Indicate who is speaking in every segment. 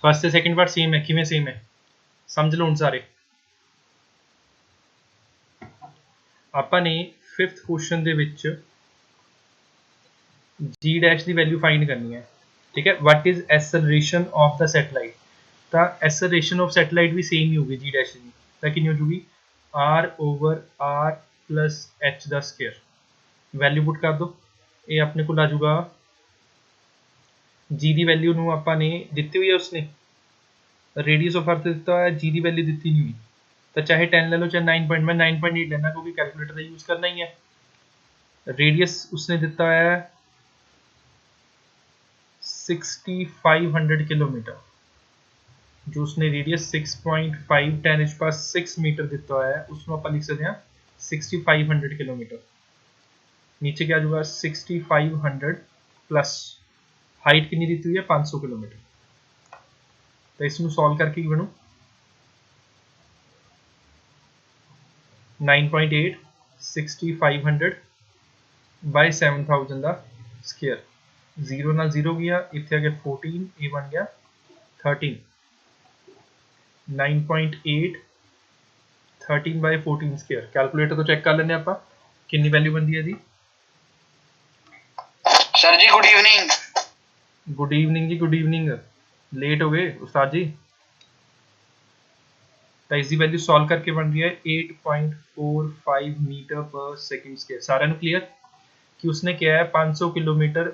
Speaker 1: First ਤੇ second part same ਹੈ ਕਿਵੇਂ ਸੇਮ ਹੈ ਸਮਝ ਲਓ ਹੁਣ ਸਾਰੇ ਆਪਾਂ ਨੇ 5th ਕੁਐਸਚਨ ਦੇ ਵਿੱਚ g ਡੈਸ਼ ਦੀ ਵੈਲਿਊ ਫਾਈਂਡ ਕਰਨੀ ਹੈ ਠੀਕ ਹੈ what is acceleration of the satellite ਤਾਂ एक्सेलरेशन ऑफ सैटेलाइट भी सेम ही होगी g डैश ਦੀ ਤਾਂ ਕਿੰਨੀ ਹੋ ਜੂਗੀ r over r plus h ਦਾ ਸਕੁਅਰ ਵੈਲਿਊ ਪੁੱਟ ਕਰ ਦੋ ਇਹ ਆਪਣੇ ਕੋਲ ਆ ਜਾਊਗਾ g ਦੀ ਵੈਲਿਊ ਨੂੰ ਆਪਾਂ ਨੇ ਦਿੱਤੀ ਹੋਈ ਹੈ ਉਸਨੇ रेडियस ऑफ अर्थ दिता है जी की वैल्यू दी नहीं हुई तो चाहे 10 ले लो चाहे 9 मैं 9.8 लेना क्योंकि कैलकुलेटर का यूज करना ही है रेडियस उसने दिता है 6500 किलोमीटर जो उसने रेडियस 6.5 10 इंच पास 6 मीटर दिता है उसमें आप लिख सकते हैं 6500 किलोमीटर नीचे क्या होगा 6500 प्लस हाइट कितनी दी हुई है 500 किलोमीटर तो इसमें सॉल्व करके बनू 9.8 6500 बाय 7000 का स्क्वायर 0 नाल 0 गया इत्थे आ गया 14 ये बन गया 13 9.8 13 बाय 14 स्क्वायर कैलकुलेटर तो चेक कर लेने आप कितनी वैल्यू बनती है जी
Speaker 2: सर जी गुड इवनिंग
Speaker 1: जी गुड इवनिंग लेट हो गए उस्ताद जी तो इसकी वैल्यू सॉल्व करके बन रही है 8.45 मीटर पर सेकंड स्क्वायर सारे क्लियर कि उसने क्या है 500 kilometre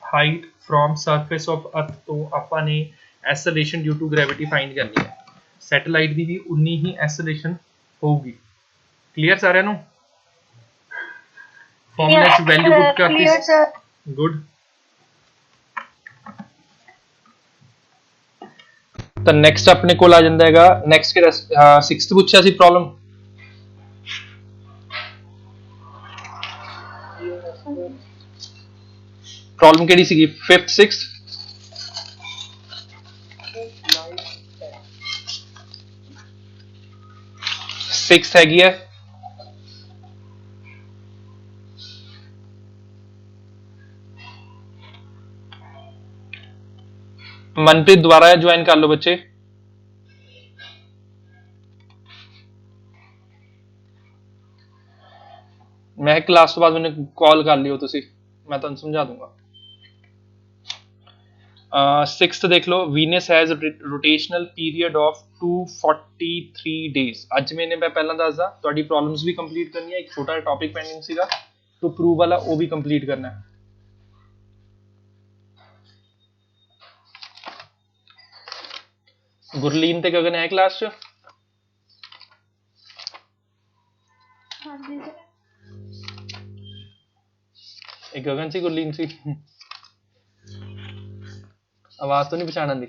Speaker 1: height from surface of earth तो ਆਪਾਂ ਨੇ acceleration due to gravity find करनी है सैटेलाइट ਦੀ ਵੀ उन्नी ही एक्सेलरेशन होगी क्लियर सारे ਨੂੰ फॉर्मूले ਚ वैल्यू पुट करती गुड तो नैक्सट अपने को आ जाता है नैक्सट के 6th पूछा सी प्रॉब्लम प्रॉब्लम केड़ी सी 5th 6th 6th हैगी है मनप्रीत दोबारा ज्वाइन कर लो बच्चे मैं क्लास तो बाद मैंने कॉल कर लियो तुसी मैं तुहानू समझा दूंगा 6th देख लो Venus has rotational period of 243 days ਅੱਜ मैंने मैं पहला दसदा ਤੁਹਾਡੀ प्रॉब्लम्स भी कंप्लीट करनी है एक छोटा टॉपिक पेंडिंग ਸੀਗਾ तो प्रूव वाला वो भी कंप्लीट करना है गुरलीन ते गगन है क्लास च हां जी एक गगन सी गुरलीन सी आवाज तो नहीं पहचान आती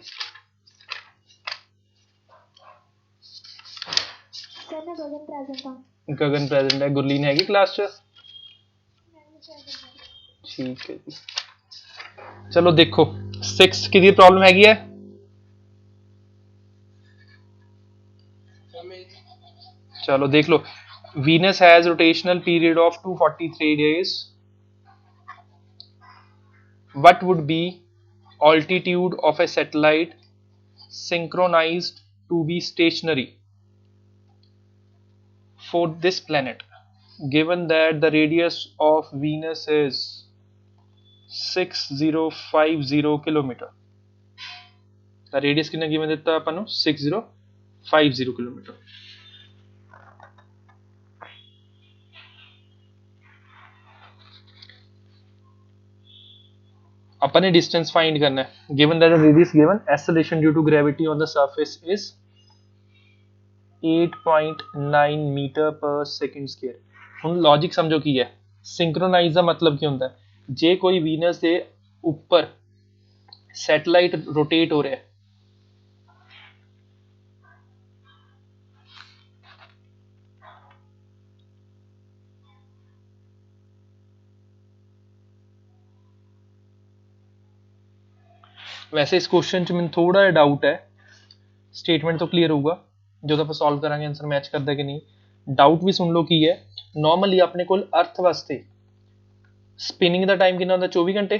Speaker 1: गगन प्रेजेंट है गुरलीन हैगी क्लास च ठीक है जी चलो देखो 6 की प्रॉब्लम हैगी है चलो देख लो Venus has rotational period of 243 days what would be altitude of a satellite synchronized to be stationary for this planet given that the radius of Venus is 6050 kilometer the radius कितना given देता है अपन 6050 kilometer अपन ने distance find करना है given that the radius given acceleration due to gravity on the surface is 8.9 metre per second square ਹੁਣ logic समझो की है सिंक्रोनाइज ਦਾ मतलब ਕੀ ਹੁੰਦਾ ਹੈ ਜੇ ਕੋਈ ਵੀਨਸ ਦੇ ਉੱਪਰ ਸੈਟੇਲਾਈਟ ਰੋਟੇਟ ਹੋ ਰਿਹਾ ਹੈ वैसे इस क्वेश्चन च मैं थोड़ा जिहा डाउट है स्टेटमेंट तो क्लीयर होगा जो आप सॉल्व करांगे आंसर मैच करता कि नहीं डाउट भी सुन लो की है नॉर्मली अपने को अर्थ वास्ते स्पिनिंग का टाइम कितना होता 24 घंटे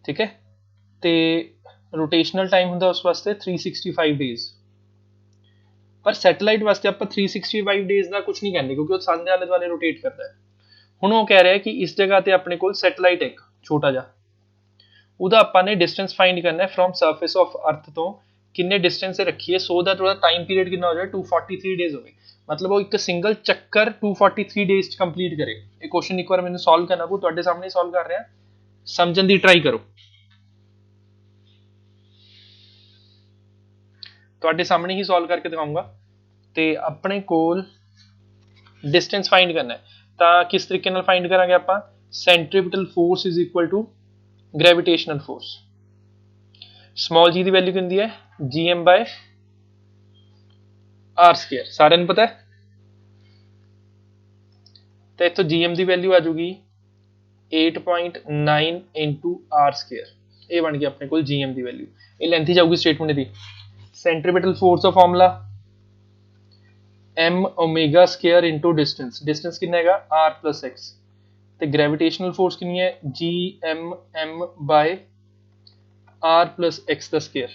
Speaker 1: ठीक है ਤੇ ਰੋਟੇਸ਼ਨਲ ਟਾਈਮ ਹੁੰਦਾ ਉਸ ਵਾਸਤੇ 365 ਡੇਜ਼। ਪਰ ਸੈਟੇਲਾਈਟ ਵਾਸਤੇ ਆਪਾਂ 365 ਡੇਜ਼ ਦਾ ਕੁਝ ਨਹੀਂ ਕਹਿੰਦੇ ਕਿਉਂਕਿ ਉਹ ਸਨ ਦੇ ਆਲੇ ਦੁਆਲੇ ਰੋਟੇਟ ਕਰਦਾ ਹੈ। ਹੁਣ ਉਹ ਕਹਿ ਰਿਹਾ ਕਿ ਇਸ ਜਗ੍ਹਾ ਤੇ ਆਪਣੇ ਕੋਲ ਸੈਟੇਲਾਈਟ ਇੱਕ ਛੋਟਾ ਜਿਹਾ, ਉਹਦਾ ਆਪਾਂ ਨੇ ਡਿਸਟੈਂਸ ਫਾਈਂਡ ਕਰਨਾ ਹੈ ਫਰੋਮ ਸਰਫੇਸ ਆਫ ਅਰਥ ਤੋਂ, ਕਿੰਨੇ ਡਿਸਟੈਂਸ ਤੇ ਰੱਖੀਏ ਸੋ ਦੈਟ ਉਹਦਾ ਟਾਈਮ ਪੀਰੀਅਡ ਕਿੰਨਾ ਹੋ ਜਾਏ 243 ਡੇਜ਼ ਹੋਵੇ। ਮਤਲਬ ਉਹ ਇੱਕ ਸਿੰਗਲ ਚੱਕਰ 243 ਡੇਜ਼ ਚ ਕੰਪਲੀਟ ਕਰੇ। ਇਹ ਕੁਐਸਚਨ ਇੱਕ ਵਾਰ ਮੈਨੂੰ ਸੋਲਵ ਕਰਨਾ ਪਊ, ਤੁਹਾਡੇ ਸਾਹਮਣੇ ਸੋਲਵ ਕਰ ਰਿਹਾ, ਸਮਝਣ ਦੀ ਟਰਾਈ ਕਰੋ। ਤੁਹਾਡੇ ਸਾਹਮਣੇ ਹੀ ਸੋਲਵ ਕਰਕੇ ਦਿਖਾਉਂਗਾ। ਤੇ ਆਪਣੇ ਕੋਲ ਡਿਸਟੈਂਸ ਫਾਈਂਡ ਕਰਨਾ ਹੈ ਤਾਂ ਕਿਸ ਤਰੀਕੇ ਨਾਲ ਫਾਈਂਡ ਕਰਾਂਗੇ ਆਪਾਂ, centripetal force is equal to gravitational force. Small g ਦੀ ਵੈਲਿਊ ਕੀ ਹੁੰਦੀ ਹੈ gm/r², ਸਾਰਿਆਂ ਨੂੰ ਪਤਾ ਹੈ। ਤੇ ਇੱਥੋਂ gm ਦੀ ਵੈਲਿਊ ਆ ਜਾਊਗੀ 8.9 into r²। ਇਹ ਬਣ ਗਈ ਆਪਣੇ ਕੋਲ gm ਦੀ ਵੈਲਿਊ। ਇਹ ਲੈਂਥ ਹੀ ਜਾਊਗੀ ਸਟੇਟਮੈਂਟ ਦੀ। ਸੈਂਟਰੀਪੀਟਲ ਫੋਰਸ ਦਾ formula m omega square into distance, distance ਕਿੰਨਾ ਹੈਗਾ r plus x, ਤੇ ਗ੍ਰੈਵਿਟੇਸ਼ਨਲ ਫੋਰਸ ਕਿੰਨੀ ਹੈ gmm/r plus x ਦਾ ਸਕੁਅਰ।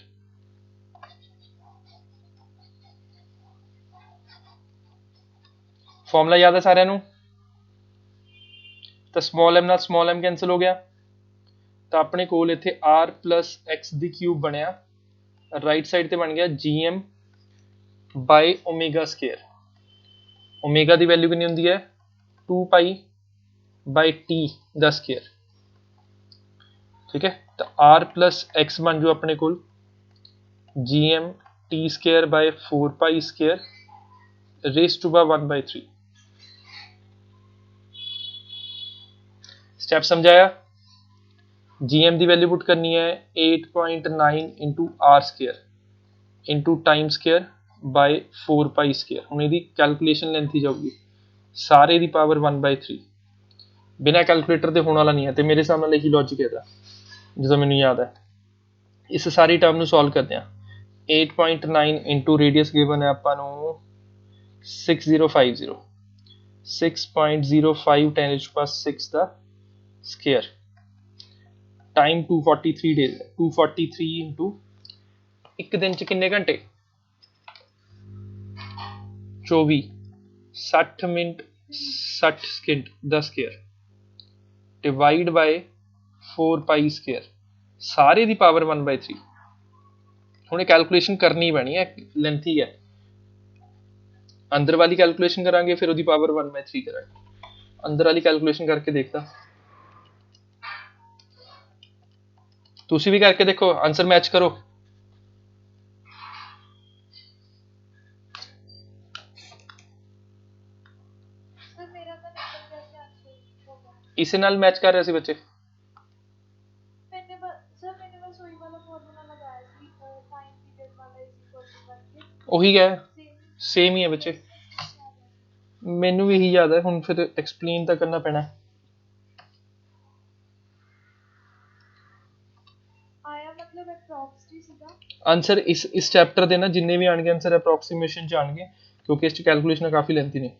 Speaker 1: ਫਾਰਮੂਲਾ ਯਾਦ ਹੈ ਸਾਰਿਆਂ ਨੂੰ? ਤਾਂ ਸਮॉल m ਨਾਲ ਸਮॉल m ਕੈਂਸਲ ਹੋ ਗਿਆ, ਤਾਂ ਆਪਣੇ ਕੋਲ ਇੱਥੇ r plus x ਦੀ ਕਿਊਬ ਬਣਿਆ, ਰਾਈਟ ਸਾਈਡ ਤੇ ਬਣ ਗਿਆ gm/omega²। ओमेगा ਦੀ ਵੈਲਿਊ ਕਿੰਨੀ ਹੁੰਦੀ ਹੈ 2π/t ਦਾ ਸਕੁਅਰ। ਠੀਕ ਹੈ, ਤਾਂ r plus x ਬਣ ਜੂ ਆਪਣੇ ਕੋਲ gmt²/4π² raised to 1/3। स्टेप समझाया? gm ਦੀ ਵੈਲਿਊ ਪੁੱਟ ਕਰਨੀ ਹੈ 8.9 into r² into time square by 4π²। ਹੁਣ ਇਹਦੀ ਕੈਲਕੂਲੇਸ਼ਨ ਲੈਂਥ ਹੀ ਜਾਊਗੀ ਸਾਰੇ ਦੀ ਪਾਵਰ 1/3। ਬਿਨਾਂ ਕੈਲਕੂਲੇਟਰ ਦੇ ਹੋਣ ਵਾਲਾ ਨਹੀਂ ਹੈ, ਤੇ ਮੇਰੇ ਹਿਸਾਬ ਨਾਲ ਇਹੀ ਲੌਜਿਕ ਇਹਦਾ ਜਦੋਂ ਮੈਨੂੰ ਯਾਦ ਹੈ। ਇਸ ਸਾਰੀ ਟਰਮ ਨੂੰ ਸੋਲਵ ਕਰਦੇ ਹਾਂ। 8.9 into ਰੇਡੀਅਸ ਗਿਵਨ ਹੈ ਆਪਾਂ ਨੂੰ 6050, 6.05 10⁻⁶ ਦਾ ਸਕੁਅਰ, ਟਾਈਮ 243 ਡੇਜ਼ ਹੈ। 243 into ਇੱਕ ਦਿਨ ਚ ਕਿੰਨੇ ਘੰਟੇ 24, 60 ਮਿੰਟ 60 ਸਕਿੰਟ ਦਾ ਸਕੁਅਰ ਡਿਵਾਈਡ ਬਾਏ 4π², ਸਾਰੇ ਦੀ ਪਾਵਰ 1/3। ਹੁਣ ਇਹ ਕੈਲਕੂਲੇਸ਼ਨ ਕਰਨੀ ਪੈਣੀ ਹੈ, ਲੈਂਥੀ ਹੈ। ਅੰਦਰ ਵਾਲੀ ਕੈਲਕੂਲੇਸ਼ਨ ਕਰਾਂਗੇ ਫਿਰ ਉਹਦੀ ਪਾਵਰ 1/3 ਕਰਾਂਗੇ। ਅੰਦਰ ਵਾਲੀ ਕੈਲਕੂਲੇਸ਼ਨ ਕਰਕੇ ਦੇਖਦਾ, ਤੁਸੀਂ ਵੀ ਕਰਕੇ ਦੇਖੋ, ਆंसर मैच करो। इसे नाल मैच कर रहे थे बच्चे। ਉਹੀ ਹੈ, ਸੇਮ ਹੀ ਹੈ ਬੱਚੇ, ਮੈਨੂੰ ਵੀ ਇਹੀ ਯਾਦ ਹੈ। ਹੁਣ ਫਿਰ ਐਕਸਪਲੇਨ ਤਾਂ ਕਰਨਾ ਪੈਣਾ। ਆਨਸਰ ਇਸ ਚੈਪਟਰ ਦੇ ਨਾ ਜਿੰਨੇ ਵੀ ਆਣਗੇ ਆਨਸਰ ਅਪਰੋਕਸੀਮੇਸ਼ਨ ਚ ਆਣਗੇ, ਕਿਉਂਕਿ ਇਸ ਚ ਕੈਲਕੂਲੇਸ਼ਨ ਕਾਫੀ ਲੈਂਥੀ ਨੇ।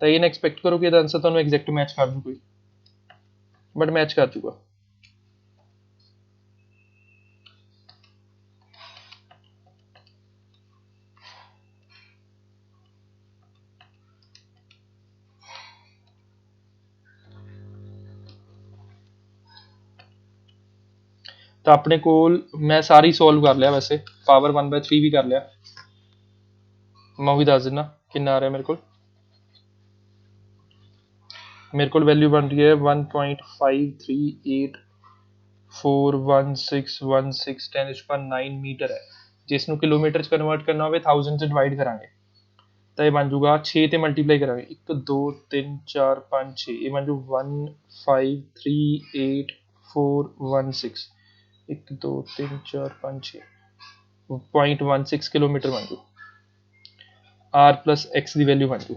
Speaker 1: ਤਾਂ ਇਹ ਨਾ ਐਕਸਪੈਕਟ ਕਰੋ ਕਿ ਇਹਦਾ ਆਨਸਰ ਤੁਹਾਨੂੰ ਐਗਜ਼ੈਕਟ ਮੈਚ ਕਰ ਦੂ ਕੋਈ, ਬਟ ਮੈਚ ਕਰ ਜੂਗਾ। ਤਾਂ ਆਪਣੇ ਕੋਲ ਮੈਂ ਸਾਰੀ ਸੋਲਵ ਕਰ ਲਿਆ, ਵੈਸੇ ਪਾਵਰ 1/3 ਵੀ ਕਰ ਲਿਆ। ਮੈਂ ਉਹ ਵੀ ਦੱਸ ਦਿੰਦਾ ਕਿੰਨਾ ਆ ਰਿਹਾ ਮੇਰੇ ਕੋਲ ਵੈਲਿਊ ਬਣ ਰਹੀ ਹੈ 1.53841616 10⁻⁹ ਮੀਟਰ ਹੈ। ਜਿਸ ਨੂੰ ਕਿਲੋਮੀਟਰ ਚ ਕਨਵਰਟ ਕਰਨਾ ਹੋਵੇ 1000 ਚ ਡਿਵਾਈਡ ਕਰਾਂਗੇ ਤਾਂ ਇਹ ਬਣ ਜੂਗਾ 6 ਤੇ ਮਲਟੀਪਲਾਈ ਕਰਾਂਗੇ 1 2 3 4 5 6, ਇਹ ਬਣ ਜੂ 1538416 1 2 3 4 5 6 0.16 ਕਿਲੋਮੀਟਰ ਬਣ ਜੂ। r plus x ਦੀ ਵੈਲਿਊ ਬਣ ਜੂ।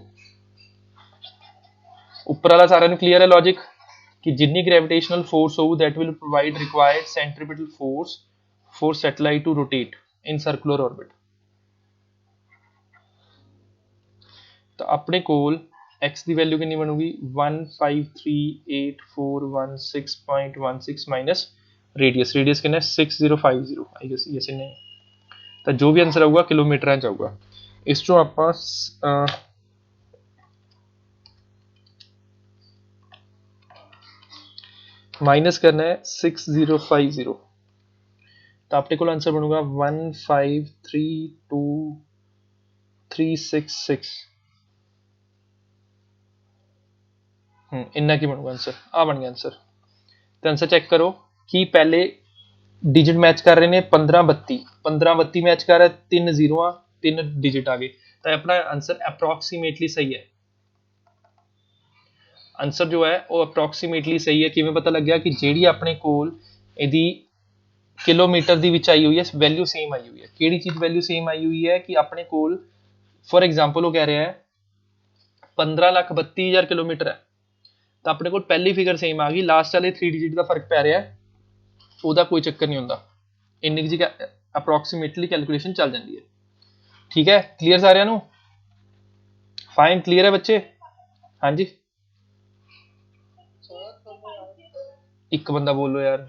Speaker 1: ਉੱਪਰ ਵਾਲਾ ਸਾਰਿਆਂ ਨੂੰ ਕਲੀਅਰ ਹੈ ਲੌਜਿਕ, ਕਿ ਜਿੰਨੀ ਗ੍ਰੈਵਿਟੇਸ਼ਨਲ ਫੋਰਸ ਹੋਊ that will provide required centripetal force for satellite to rotate in circular orbit। ਤਾਂ ਆਪਣੇ ਕੋਲ x ਦੀ ਵੈਲਿਊ ਕਿੰਨੀ ਬਣੂਗੀ 1538416.16 ਮਾਈਨਸ रेडियस रेडियस कितना 6050 आई गेस यस नहीं तो जो भी आंसर आऊगा किलोमीटर ਚ ਆਊਗਾ ਇਸ ਚੋਂ ਆਪਾਂ माइनस करना है 6050 तो अपने को आंसर बनूगा 1532366 इन्ना की बनूगा आंसर आ बन गया आंसर तो आंसर चेक करो कि पहले डिजिट मैच कर रहे हैं 1532 मैच कर रहा है 3 जीरो 3 डिजिट आ गए तो अपना आंसर अप्रोक्सीमेटली सही है आंसर जो है वो अप्रोक्सीमेटली सही है किवें पता लग गया कि ਜਿਹੜੀ ਆਪਣੇ ਕੋਲ ਇਹਦੀ ਕਿਲੋਮੀਟਰ ਦੀ ਵਿੱਚ ਆਈ ਹੋਈ ਹੈ ਵੈਲਿਊ ਸੇਮ ਆਈ ਹੋਈ ਹੈ ਕਿਹੜੀ ਚੀਜ਼ ਵੈਲਿਊ ਸੇਮ ਆਈ ਹੋਈ ਹੈ ਕਿ ਆਪਣੇ ਕੋਲ ਫॉर एग्जांपल ਉਹ ਕਹਿ ਰਿਹਾ ਹੈ 15,32,000 ਕਿਲੋਮੀਟਰ ਹੈ ਤਾਂ ਆਪਣੇ ਕੋਲ ਪਹਿਲੀ ਫਿਗਰ ਸੇਮ ਆ ਗਈ ਲਾਸਟ ਵਾਲੇ 3 ਡਿਜਿਟ ਦਾ ਫਰਕ ਪੈ ਰਿਹਾ ਹੈ ਉਹਦਾ ਕੋਈ ਚੱਕਰ ਨਹੀਂ ਹੁੰਦਾ ਇੰਨੀ ਜੀ ਅਪਰੋਕਸੀਮੇਟਲੀ ਕੈਲਕੂਲੇਸ਼ਨ ਚੱਲ ਜਾਂਦੀ ਹੈ ਠੀਕ ਹੈ ਕਲੀਅਰ ਸਾਰਿਆਂ ਨੂੰ ਫਾਈਨ ਕਲੀਅਰ ਹੈ ਬੱਚੇ ਹਾਂਜੀ ਇੱਕ ਬੰਦਾ ਬੋਲੋ ਯਾਰ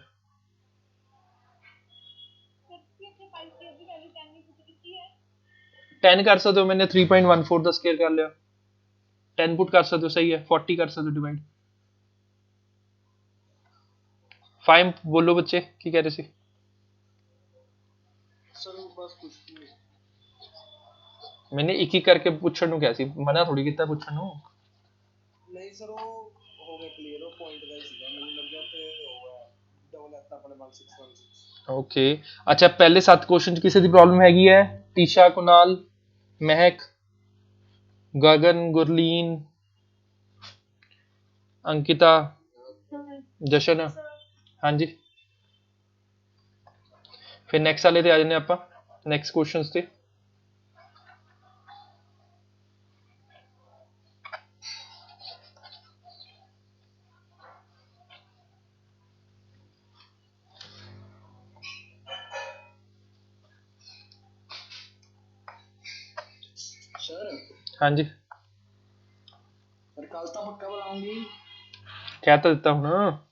Speaker 1: 10 कर सकते हो मैंने 3.14 ਦਾ ਸਕੁਅਰ ਕਰ ਲਿਆ 10 पुट कर सकते हो सही है 40 कर सकते हो डिवाइड 5 बोलो बच्चे की कह रहे थे सर बस कुछ नहीं मैंने एक ही करके पूछण ਨੂੰ ਕਿਹਾ ਸੀ ਮਨਾ ਥੋੜੀ ਕੀਤਾ ਪੁੱਛਣ ਨੂੰ ਨਹੀਂ ਸਰ ਉਹ ਹੋ ਗਿਆ ਕਲੀਅਰ ਉਹ ਪੁਆਇੰਟ ਦਾ ਹੀ ਸੀਗਾ ਮੈਨੂੰ ਲੱਗਿਆ ਤੇ ਹੋਗਾ ਡਬਲ ਐਟ ਆਪਣੇ 1616 ਓਕੇ ਅੱਛਾ ਪਹਿਲੇ 7 ਕੁਐਸਚਨ ਚ ਕਿਸੇ ਦੀ ਪ੍ਰੋਬਲਮ ਹੈਗੀ ਹੈ टीशा कुणाल महक गगन गुरलीन अंकिता जशन हाँ जी फिर नैक्सट वाले ते आ जाने आप नैक्सट क्वेश्चन ते हाँ जी कल तो पक्का बुलाऊंगी क्या तो देता हूं ना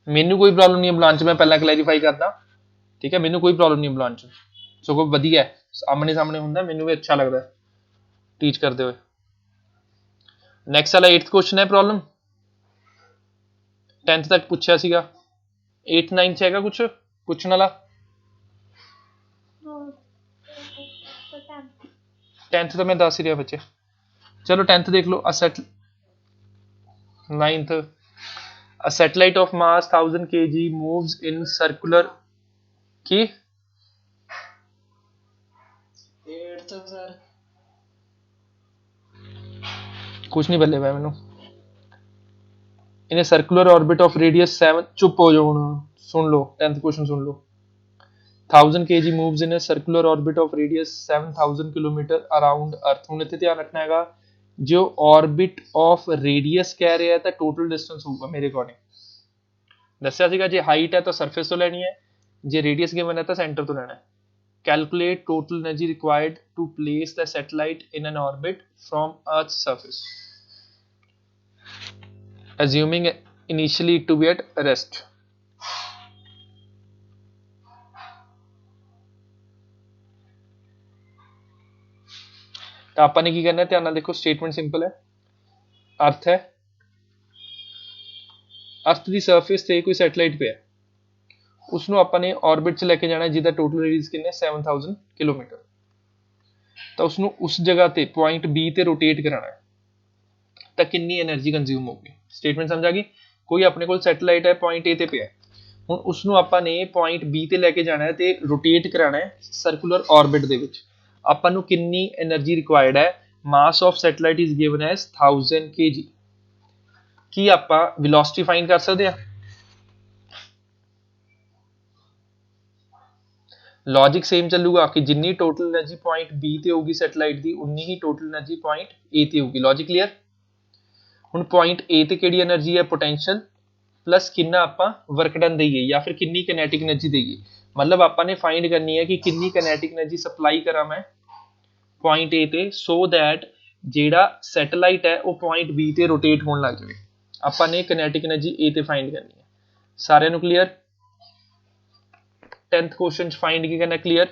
Speaker 1: मैनू कोई प्रॉब्लम नहीं है बुलाने च मैं पहला क्लैरीफाई करदा ठीक है मैनू कोई प्रॉब्लम नहीं है बुलाने च सगों वधिया है आमने सामने हुंदा मैनू भी अच्छा लगता है टीच करते हुए नैक्सट वाला 8th क्वेश्चन है प्रॉब्लम 10th तक पूछा सीगा 8th 9th हैगा कुछ पूछने वाला 10th तो मैं दस ही रहा बच्चे चलो 10th देख लो ninth a satellite of mass 1000 kg moves in circular की 8th सर कुछ नहीं बल्ले भाई मैनू इन्हें सर्कुलर ऑर्बिट ऑफ रेडियस 7 चुप हो जाओ सुन लो 10th question soon low 1000 kg moves in a circular orbit of radius 7000 kilometre around earth ਹੁਣ ਇੱਥੇ ਧਿਆਨ ਰੱਖਣਾ ਹੈਗਾ ਜੋ orbit of radius ਕਹਿ ਰਿਹਾ ਹੈ ਤਾਂ total distance ਹੋਊਗਾ ਮੇਰੇ ਅਕੋਰਡਿੰਗ ਦੱਸਿਆ ਸੀਗਾ ਜੇ ਹਾਈਟ ਹੈ ਤਾਂ ਸਰਫੇਸ ਤੋਂ ਲੈਣੀ ਹੈ ਜੇ ਰੇਡੀਅਸ ਗਿਵਨ ਹੈ ਤਾਂ ਸੈਂਟਰ ਤੋਂ ਲੈਣਾ ਹੈ calculate total energy required to place the satellite in an orbit from earth's surface assuming initially to be at rest ਤਾਂ ਆਪਾਂ ਨੇ ਕੀ ਕਰਨਾ ਧਿਆਨ ਨਾਲ ਦੇਖੋ ਸਟੇਟਮੈਂਟ ਸਿੰਪਲ ਹੈ ਅਰਥ ਹੈ ਅਰਥ ਦੀ ਸਰਫੇਸ ਤੇ ਕੋਈ ਸੈਟੇਲਾਈਟ ਪਿਆ ਉਸ ਨੂੰ ਆਪਾਂ ਨੇ ਆਰਬਿਟ 'ਚ ਲੈ ਕੇ ਜਾਣਾ ਜਿਹਦਾ ਟੋਟਲ ਰੇਡੀਅਸ ਕਿੰਨਾ 7000 ਕਿਲੋਮੀਟਰ ਤਾਂ ਉਸ ਨੂੰ ਉਸ ਜਗ੍ਹਾ ਤੇ ਪੁਆਇੰਟ B ਤੇ ਰੋਟੇਟ ਕਰਾਣਾ ਹੈ ਤਾਂ ਕਿੰਨੀ એનર્ਜੀ ਕੰਜ਼ਿਊਮ ਹੋਊਗੀ ਸਟੇਟਮੈਂਟ ਸਮਝ ਆ ਗਈ ਕੋਈ ਆਪਣੇ ਕੋਲ ਸੈਟੇਲਾਈਟ ਹੈ ਪੁਆਇੰਟ A ਤੇ ਪਿਆ ਹੁਣ ਉਸ ਨੂੰ ਆਪਾਂ ਨੇ ਪੁਆਇੰਟ B ਤੇ ਲੈ ਕੇ ਜਾਣਾ ਹੈ ਤੇ ਰੋਟੇਟ ਕਰਾਣਾ ਹੈ ਸਰਕੂਲਰ ਆਰਬਿਟ ਦੇ ਵਿੱਚ ਆਪਾਂ ਨੂੰ ਕਿੰਨੀ એનર્ਜੀ ਰਿਕੁਆਇਰਡ ਹੈ ਮਾਸ of satellite is given as 1000 kg ਕੀ ਆਪਾਂ ਵੈਲੋਸਿਟੀ ਫਾਈਂਡ ਕਰ ਸਕਦੇ ਹਾਂ लॉजिक सेम चलूगा कि जिन्नी टोटल एनर्जी पॉइंट B ते होगी सैटेलाइट दी उन्नी ही टोटल एनर्जी पॉइंट A ते होगी लॉजिक क्लियर हुण पॉइंट A ते किहड़ी एनर्जी है पोटेंशियल प्लस कितना आपां वर्क डन दईए या फिर किन्नी काइनेटिक एनर्जी दईए मतलब आपां ने फाइंड करनी है कि किन्नी काइनेटिक एनर्जी सप्लाई करा मैं पॉइंट A ते सो दैट जेड़ा सैटेलाइट है वो पॉइंट B ते रोटेट होने लग जाए आपां ने काइनेटिक एनर्जी A ते फाइंड करनी है सारे क्लीयर? 10th क्वेश्चन फाइंड की करना clear?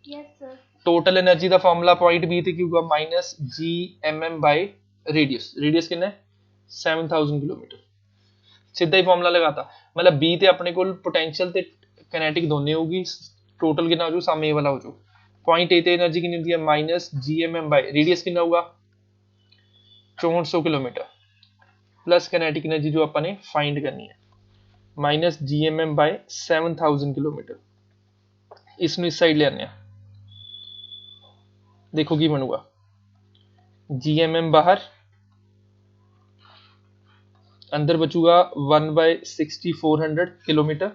Speaker 2: Yes sir.
Speaker 1: Total energy का फॉर्मूला पॉइंट बी ते की होगा minus G M M by radius. Radius कितना है? 7000 किलोमीटर। सीधा ही फॉर्मूला लगाता। मतलब बी ते अपने को पोटेंशियल ते कैनेटिक दोनों होगी। टोटल कितना हो जाऊ? सामने ये वाला हो जाऊ। पॉइंट ए ते एनर्जी कितनी होती है? Minus G M M by radius कितना होगा? 6400 किलोमीटर प्लस कैनेटिक एनर्जी जो अपने फाइंड करनी है minus G M M by 7000 kilometre. इसमें इस साइड ले आने। देखो की बनूगा जी एम एम बाहर, अंदर बचूगा 1/6400 kilometre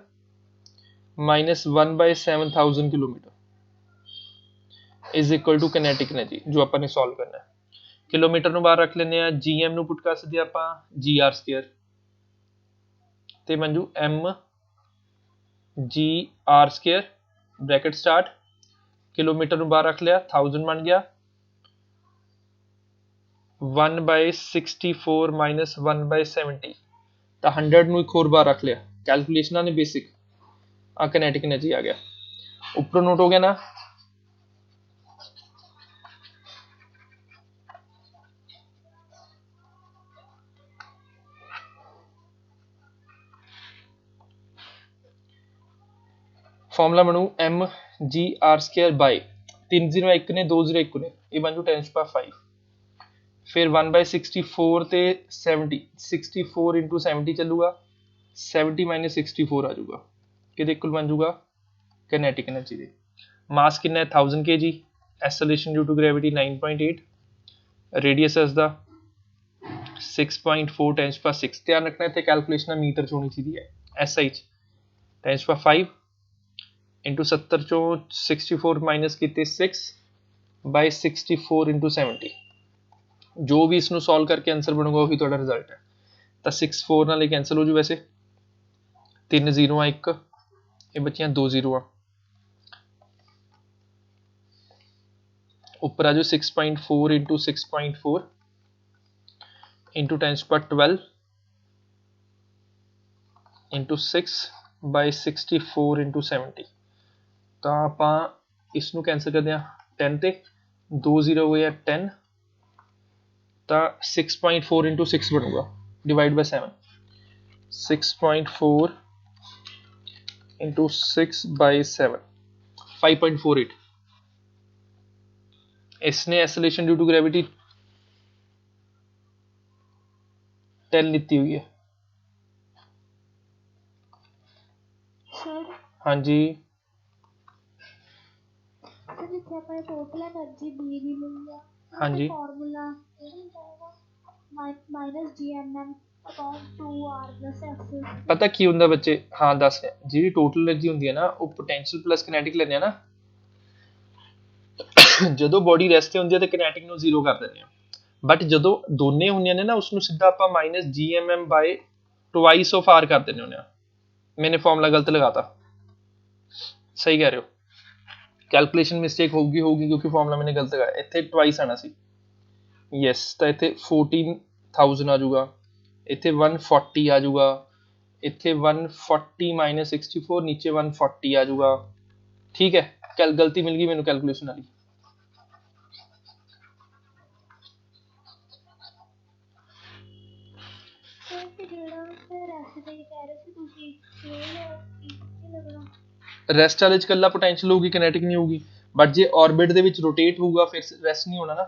Speaker 1: minus 1/7000 kilometre is equal to kinetic energy जो अपन ने सॉल्व करना है। किलोमीटर ਨੂੰ ਬਾਹਰ ਰੱਖ ਲੈਂਦੇ ਆ जीएम ਨੂੰ ਪੁੱਟ ਕਰ ਸਕਦੇ ਆਪਾਂ जीआर ਸਕੁਅਰ ਤੇ ਬਣ ਜੂ m G R square bracket start. Kilometre ਨੂੰ ਬਾਹਰ ਰੱਖ ਲਿਆ 1000 ਬਣ ਗਿਆ 1/64 ਮਾਈਨਸ 1/70 ਤਾਂ 100 ਨੂੰ ਇੱਕ ਹੋਰ ਬਾਹਰ ਰੱਖ ਲਿਆ। ਕੈਲਕੂਲੇਸ਼ਨਾਂ ਨੇ ਬੇਸਿਕ ਆ ਕਿਨੈਟਿਕ એનર્ਜੀ ਆ ਗਿਆ ਉੱਪਰ ਨੋਟ ਹੋ ਗਿਆ ਨਾ। फॉर्मूला बनू M G R square by 301 ने 201 ने ये बन जू 10⁵ फिर 1/64 ते 70 64 इंटू 70 चलूगा 70 माइनस 64 आ जाऊगा कि इक्वल बन जाऊगा कैनेटिक एनर्जी दे। मास कितना है 1000 kg, acceleration due to gravity 9.8, radius इसका 6.4 10⁵। ध्यान रखना इतने कैलकुलेशन मीटर च होनी चाहिए है SI 10⁵ इंटू 70 चो 64 माइनस किते 6/64 इंटू 70 जो भी इसको सॉल्व करके आंसर बनूगा वही थोड़ा रिजल्ट है। तो 64 नाल कैंसल हो जू वैसे 3 0 1 ये बचियां 2 0 ऊपर आ जाओ 6.4 इंटू 6.4 इंटू 10⁻12 इंटू 6/64 इंटू 70 तो आप इसनों कैंसल करते हैं 10 ते 2 0 हुए 10 तो 6.4 इंटू 6 बनूगा डिवाइड बाय 7 6.4 इंटू 6/7 5.48। इसने एक्सेलरेशन ड्यू टू ग्रेविटी 10 लिखी हुई है।
Speaker 2: सर
Speaker 1: हाँ जी
Speaker 2: सर जिथे अपने टोटल एनर्जी बी दी ਲਈ ਆ
Speaker 1: हाँ जी
Speaker 2: फार्मूला ਇਹ ਹੁੰਦਾ minus GMM upon 2r plus f।
Speaker 1: पता की ਹੁੰਦਾ ਬੱਚੇ ਹਾਂ ਦੱਸ ਜਿਹੜੀ ਟੋਟਲ એનર્ਜੀ ਹੁੰਦੀ ਹੈ ਨਾ ਉਹ ਪੋਟੈਂਸ਼ੀਅਲ ਪਲੱਸ ਕਿਨੈਟਿਕ ਲੈਂਦੇ ਆ ਨਾ ਜਦੋਂ ਬੋਡੀ ਰੈਸਟ ਤੇ ਹੁੰਦੀ ਹੈ ਤੇ ਕਿਨੈਟਿਕ ਨੂੰ ਜ਼ੀਰੋ ਕਰ ਦਿੰਦੇ ਆ ਬਟ ਜਦੋਂ ਦੋਨੇ ਹੁੰਦੀਆਂ ਨੇ ਨਾ ਉਸ ਨੂੰ ਸਿੱਧਾ ਆਪਾਂ minus GMM by twice of r ਕਰ ਦਿੰਦੇ ਹੁੰਦੇ ਆ। मैंने फॉर्मूला गलत लगाता सही कह रहे हो कैलकुलेशन मिस्टेक होगी क्योंकि फॉर्मूला मैंने गलत लगाया इतने ट्वाइस आना सी यस तो इतने 14,000 आ जाऊगा इतने 140 आ जाऊगा इतने 140 माइनस 64 नीचे 140 आ जाऊगा। ठीक है गलती मिल गई मैंने कैलकुलेशन वाली। ਰੈਸਟ ਵਾਲੇ ਚ ਕੱਲਾ ਪੋਟੈਂਸ਼ੀਅਲ ਹੋਊਗੀ ਕਿਨੈਟਿਕ ਨਹੀਂ ਹੋਊਗੀ ਬਟ ਜੇ ਆਰਬਿਟ ਦੇ ਵਿੱਚ ਰੋਟੇਟ ਹੋਊਗਾ ਫਿਰ ਰੈਸਟ ਨਹੀਂ ਹੋਣਾ ਨਾ।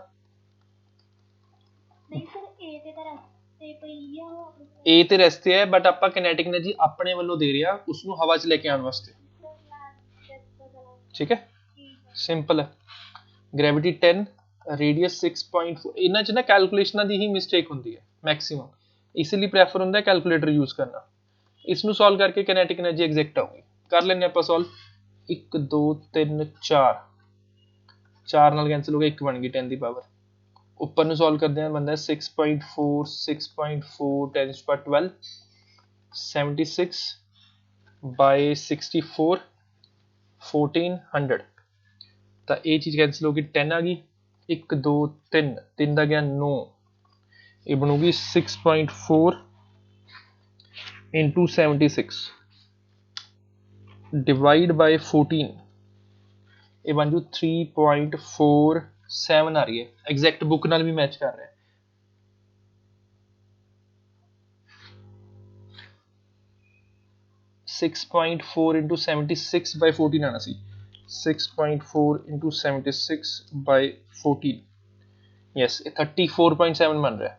Speaker 2: ਨਹੀਂ ਸਰ ਏ ਤੇ ਤਾਂ ਰੈਸਟ ਤੇ ਪਈ ਆ
Speaker 1: ਏ ਤੇ ਰੈਸਟ ਤੇ ਹੈ ਬਟ ਆਪਾਂ ਕਿਨੈਟਿਕ એનર્ਜੀ ਆਪਣੇ ਵੱਲੋਂ ਦੇ ਰਹੇ ਆ ਉਸ ਨੂੰ ਹਵਾ 'ਚ ਲੈ ਕੇ ਆਉਣ ਵਾਸਤੇ। ਠੀਕ ਹੈ ਸਿੰਪਲ ਹੈ। ਗ੍ਰੈਵਿਟੀ 10 ਰੇਡੀਅਸ 6.4 ਇਹਨਾਂ 'ਚ ਨਾ ਕੈਲਕੂਲੇਸ਼ਨਾਂ ਦੀ ਹੀ ਮਿਸਟੇਕ ਹੁੰਦੀ ਹੈ ਮੈਕਸਿਮਮ ਇਸ ਲਈ ਪ੍ਰੈਫਰ ਹੁੰਦਾ ਕੈਲਕੂਲੇਟਰ ਯੂਜ਼ ਕਰਨਾ। ਇਸ ਨੂੰ ਸੋਲਵ ਕਰਕੇ ਕਿਨੈਟਿਕ એનર્ਜੀ ਐਗਜ਼ੈਕਟ ਆਊਗੀ कर लेने आप सॉल्व 1 2 3 4 4 नाल कैंसिल हो गया 1 बन गई 10 की पावर ऊपर ਨੂੰ सॉल्व करते हैं बनता है 6.4 6.4 10⁻12 76 बाय 64 1400 तो ये चीज़ कैंसिल होगी 10 आ गई 1 2 3 3 का गया 9 ये बनूगी 6.4 इंटू 76 डिवाइड बाय 14 ये बन जू 3.47 आ रही है एग्जैक्ट बुक नाल भी मैच कर रहा है 6.4 into 76 by 14 आना सी 6.4 into 76 by 14 यस 34.7 बन रहा है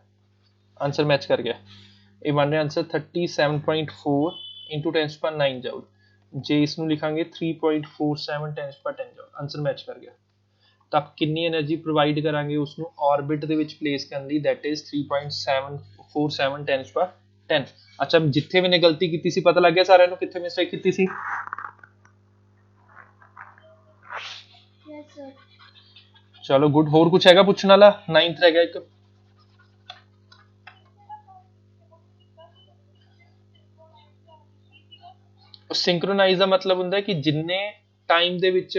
Speaker 1: आंसर मैच कर गया ये बन रहा है आंसर 37.4 into 10⁻9 जाउल जे इसनू लिखांगे 3.47 10⁻10 जाउल आंसर मैच कर गया ਤਾਂ ਆਪ ਕਿੰਨੀ એનર્ਜੀ ਪ੍ਰੋਵਾਈਡ ਕਰਾਂਗੇ ਉਸ ਨੂੰ ਆਰਬਿਟ ਦੇ ਵਿੱਚ ਪਲੇਸ ਕਰਨ ਲਈ that is 3.747 10⁻10 ਅੱਛਾ ਜਿੱਥੇ ਮੈਨੇ ਗਲਤੀ ਕੀਤੀ ਸੀ ਪਤਾ ਲੱਗ ਗਿਆ ਸਾਰਿਆਂ ਨੂੰ ਕਿੱਥੇ ਮਿਸਟੇਕ ਕੀਤੀ ਸੀ
Speaker 2: यस सर
Speaker 1: ਚਲੋ ਗੁੱਡ ਹੋਰ ਕੁਝ ਹੈਗਾ ਪੁੱਛਣ ਵਾਲਾ 9th ਰਹਿ ਗਿਆ ਇੱਕ ਸਿੰਕਰੋਨਾਈਜ਼ ਦਾ ਮਤਲਬ ਹੁੰਦਾ ਹੈ ਕਿ ਜਿੰਨੇ ਟਾਈਮ ਦੇ ਵਿੱਚ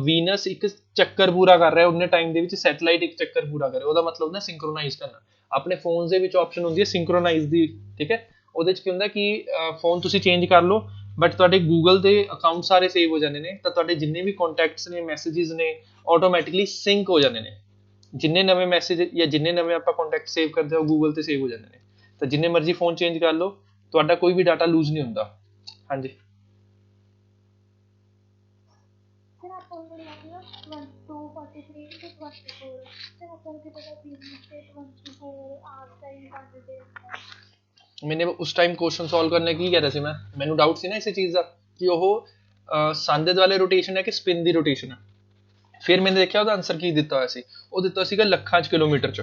Speaker 1: ਵੀਨਸ ਇੱਕ ਚੱਕਰ ਪੂਰਾ ਕਰ ਰਿਹਾ ਉਹਨੇ ਟਾਈਮ ਦੇ ਵਿੱਚ ਸੈਟੇਲਾਈਟ ਇੱਕ ਚੱਕਰ ਪੂਰਾ ਕਰੇ ਉਹਦਾ ਮਤਲਬ ਹੁੰਦਾ ਸਿੰਕਰੋਨਾਈਜ਼ ਕਰਨਾ ਆਪਣੇ ਫੋਨਸ ਦੇ ਵਿੱਚ ਆਪਸ਼ਨ ਹੁੰਦੀ ਹੈ ਸਿੰਕਰੋਨਾਈਜ਼ ਦੀ ਠੀਕ ਹੈ ਉਹਦੇ ਚ ਕੀ ਹੁੰਦਾ ਕਿ ਫੋਨ ਤੁਸੀਂ ਚੇਂਜ ਕਰ ਲਓ ਬਟ ਤੁਹਾਡੇ ਗੂਗਲ ਦੇ ਅਕਾਊਂਟ ਸਾਰੇ ਸੇਵ ਹੋ ਜਾਂਦੇ ਨੇ ਤਾਂ ਤੁਹਾਡੇ ਜਿੰਨੇ ਵੀ ਕੰਟੈਕਟਸ ਨੇ ਮੈਸੇजेस ਨੇ ਆਟੋਮੈਟਿਕਲੀ ਸਿੰਕ ਹੋ ਜਾਂਦੇ ਨੇ ਜਿੰਨੇ ਨਵੇਂ ਮੈਸੇਜ ਜਾਂ ਜਿੰਨੇ ਨਵੇਂ ਆਪਾਂ ਕੰਟੈਕਟ ਸੇਵ ਕਰਦੇ ਹਾਂ ਗੂਗਲ ਤੇ ਸੇਵ ਹੋ ਜਾਂਦੇ ਨੇ ਤਾਂ ਜਿੰਨੇ ਮਰਜ਼ੀ ਫੋਨ ਚੇਂਜ ਕਰ ਲਓ ਤੁਹਾਡਾ ਕੋਈ ਵੀ ਡਾਟਾ ਲੂਜ਼ ਨਹੀਂ ਹੁੰਦਾ ਹਾਂਜੀ
Speaker 2: सर आप ऑलरेडी आएगा 243 to 24 सर आप करके पता बिजनेस से 24 आवर्स का ही 1 डे
Speaker 1: मैंने उस टाइम क्वेश्चन सॉल्व करने की कह रहा ਸੀ ਮੈਂ ਮੈਨੂੰ ਡਾਊਟ ਸੀ ਨਾ ਇਸੇ ਚੀਜ਼ ਦਾ ਕਿ ਉਹ ਸੰਦ ਵਾਲੇ ਰੋਟੇਸ਼ਨ ਹੈ ਕਿ ਸਪਿਨ ਦੀ ਰੋਟੇਸ਼ਨ ਹੈ ਫਿਰ ਮੈंने ਦੇਖਿਆ ਉਹਦਾ ਆਨਸਰ ਕੀ ਦਿੱਤਾ ਹੋਇਆ ਸੀ ਉਹ ਦਿੱਤਾ ਸੀਗਾ ਲੱਖਾਂ ਚ ਕਿਲੋਮੀਟਰ ਚ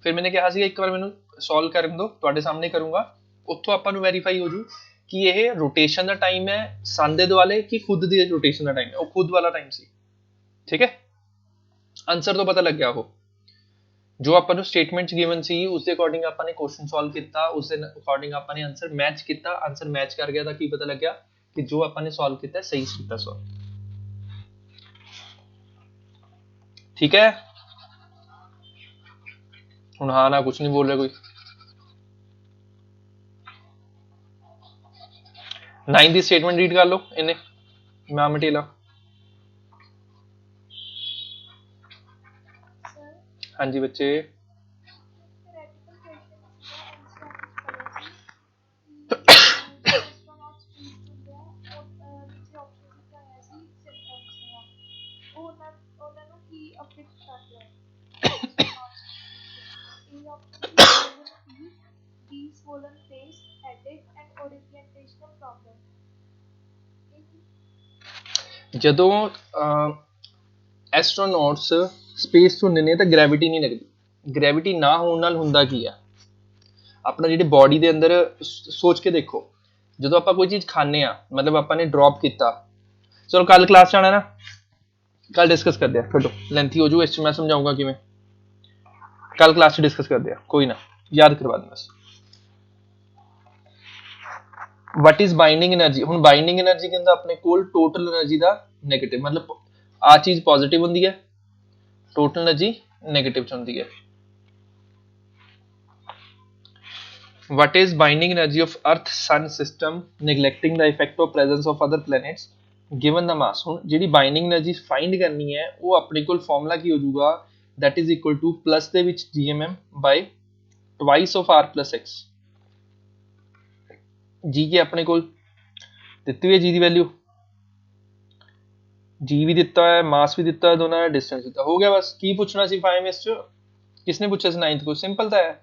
Speaker 1: ਫਿਰ ਮੈंने ਕਿਹਾ ਸੀਗਾ ਇੱਕ ਵਾਰ ਮੈਨੂੰ ਸੋਲਵ ਕਰਨ ਦਿਓ ਤੁਹਾਡੇ ਸਾਹਮਣੇ ਕਰੂੰਗਾ ਉੱਥੋਂ ਆਪਾਂ ਨੂੰ ਵੈਰੀਫਾਈ ਹੋ ਜੂ ਕਿ ਇਹ ਰੋਟੇਸ਼ਨ ਦਾ ਟਾਈਮ ਹੈ ਸੰਦ ਦੇ ਦੁਆਲੇ ਕਿ ਖੁਦ ਦੀ ਰੋਟੇਸ਼ਨ ਦਾ ਟਾਈਮ ਹੈ ਉਹ ਖੁਦ ਵਾਲਾ ਟਾਈਮ ਸੀ ਠੀਕ ਹੈ ਆਨਸਰ ਤੋਂ ਪਤਾ ਲੱਗ ਗਿਆ ਉਹ ਜੋ ਆਪਾਂ ਨੂੰ ਸਟੇਟਮੈਂਟ ਚ ਗਿਵਨ ਸੀ ਉਸ ਦੇ ਅਕੋਰਡਿੰਗ ਆਪਾਂ ਨੇ ਕੁਐਸਚਨ ਸੋਲਵ ਕੀਤਾ ਉਸ ਦੇ ਅਕੋਰਡਿੰਗ ਆਪਾਂ ਨੇ ਆਨਸਰ ਮੈਚ ਕੀਤਾ ਆਨਸਰ ਮੈਚ ਕਰ ਗਿਆ ਤਾਂ ਕੀ ਪਤਾ ਲੱਗਿਆ ਕਿ ਜੋ ਆਪਾਂ ਨੇ ਸੋਲਵ ਕੀਤਾ ਸਹੀ ਕੀਤਾ ਸੋਲਵ ठीक है ਹੁਣ ਹਾਂ ਨਾ ਕੁਝ ਨਹੀਂ ਬੋਲ ਰਿਹਾ ਕੋਈ 9 ਦੀ ਸਟੇਟਮੈਂਟ ਰੀਡ ਕਰ ਲਓ ਇਹਨੇ ਮੈਂ ਮਟੇਲਾ
Speaker 2: सर
Speaker 1: ਹਾਂਜੀ ਬੱਚੇ
Speaker 2: theoretical question ਸੀਗਾ ਐਸਟ੍ਰੋਨੌਟਸ ਫੀਸ ਹੁੰਦੇ ਆ ਉਹ ਨੀਚੇ ਆਪਸ਼ਨ ਦਿੱਤਾ ਹੋਇਆ ਸੀ ਸਿੰਪਟਮਸ ਦੀਆਂ ਉਹ ਉਹਨਾਂ ਨੂੰ ਕੀ ਅਫੈਕਟ ਕਰਦਾ ਹੈ ਇਹ option C D swollen face headache and orientational problem
Speaker 1: ਜਦੋਂ ਐਸਟ੍ਰੋਨੌਟਸ ਸਪੇਸ ਚ ਹੁੰਦੇ ਨੇ ਤਾਂ ਗ੍ਰੈਵਿਟੀ ਨਹੀਂ ਲੱਗਦੀ ਗ੍ਰੈਵਿਟੀ ਨਾ ਹੋਣ ਨਾਲ ਹੁੰਦਾ ਕੀ ਆ ਆਪਣਾ ਜਿਹੜੀ ਬਾਡੀ ਦੇ ਅੰਦਰ ਸੋਚ ਕੇ ਦੇਖੋ ਜਦੋਂ ਆਪਾਂ ਕੋਈ ਚੀਜ਼ ਖਾਂਦੇ ਆ ਮਤਲਬ ਆਪਾਂ ਨੇ ਡ੍ਰੌਪ ਕੀਤਾ ਚਲੋ ਕੱਲ ਕਲਾਸ ਚ ਆਣਾ ਨਾ ਕੱਲ ਡਿਸਕਸ ਕਰਦੇ ਆ ਛੱਡੋ ਲੈਂਥੀ ਹੋ ਜੂ ਇਸ ਚ ਮੈਂ ਸਮਝਾਉਂਗਾ ਕਿਵੇਂ ਕੱਲ ਕਲਾਸ ਚ ਡਿਸਕਸ ਕਰਦੇ ਆ ਕੋਈ ਨਾ ਯਾਦ ਕਰਵਾ ਦੇਣਾ ਬਸ ਵਟ ਇਜ਼ ਬਾਈਂਡਿੰਗ એનર્ਜੀ ਹੁਣ ਬਾਈਂਡਿੰਗ એનર્ਜੀ ਕਹਿੰਦਾ ਆਪਣੇ ਕੋਲ ਟੋਟਲ એનર્ਜੀ ਦਾ ਨੈਗੇਟਿਵ ਮਤਲਬ ਆ ਚੀਜ਼ ਪੋਜ਼ਿਟਿਵ ਹੁੰਦੀ ਹੈ ਟੋਟਲ એનર્ਜੀ ਨੈਗੇਟਿਵ ਚ ਹੁੰਦੀ ਹੈ what is binding energy of earth sun system neglecting the effect of presence of other planets given the mass ਹੁਣ ਜਿਹੜੀ ਬਾਈਂਡਿੰਗ એનર્ਜੀ ਫਾਈਂਡ ਕਰਨੀ ਹੈ ਉਹ ਆਪਣੇ ਕੋਲ ਫਾਰਮੂਲਾ ਕੀ ਹੋ ਜਾਊਗਾ that is equal to plus ਦੇ ਵਿੱਚ gmm by twice of r plus x g ਕੀ ਆਪਣੇ ਕੋਲ ਦਿੱਤੀ ਹੋਈ ਹੈ g ਦੀ ਵੈਲਿਊ g ਵੀ ਦਿੱਤਾ ਹੈ ਮਾਸ ਵੀ ਦਿੱਤਾ ਹੈ ਦੋਨਾਂ ਦਾ ਡਿਸਟੈਂਸ ਦਿੱਤਾ ਹੋ ਗਿਆ ਬਸ ਕੀ ਪੁੱਛਣਾ ਸੀ 5 ਚ ਕਿਸਨੇ ਪੁੱਛਿਆ ਸੀ 9th को ਸਿੰਪਲ ਤਾਂ ਹੈ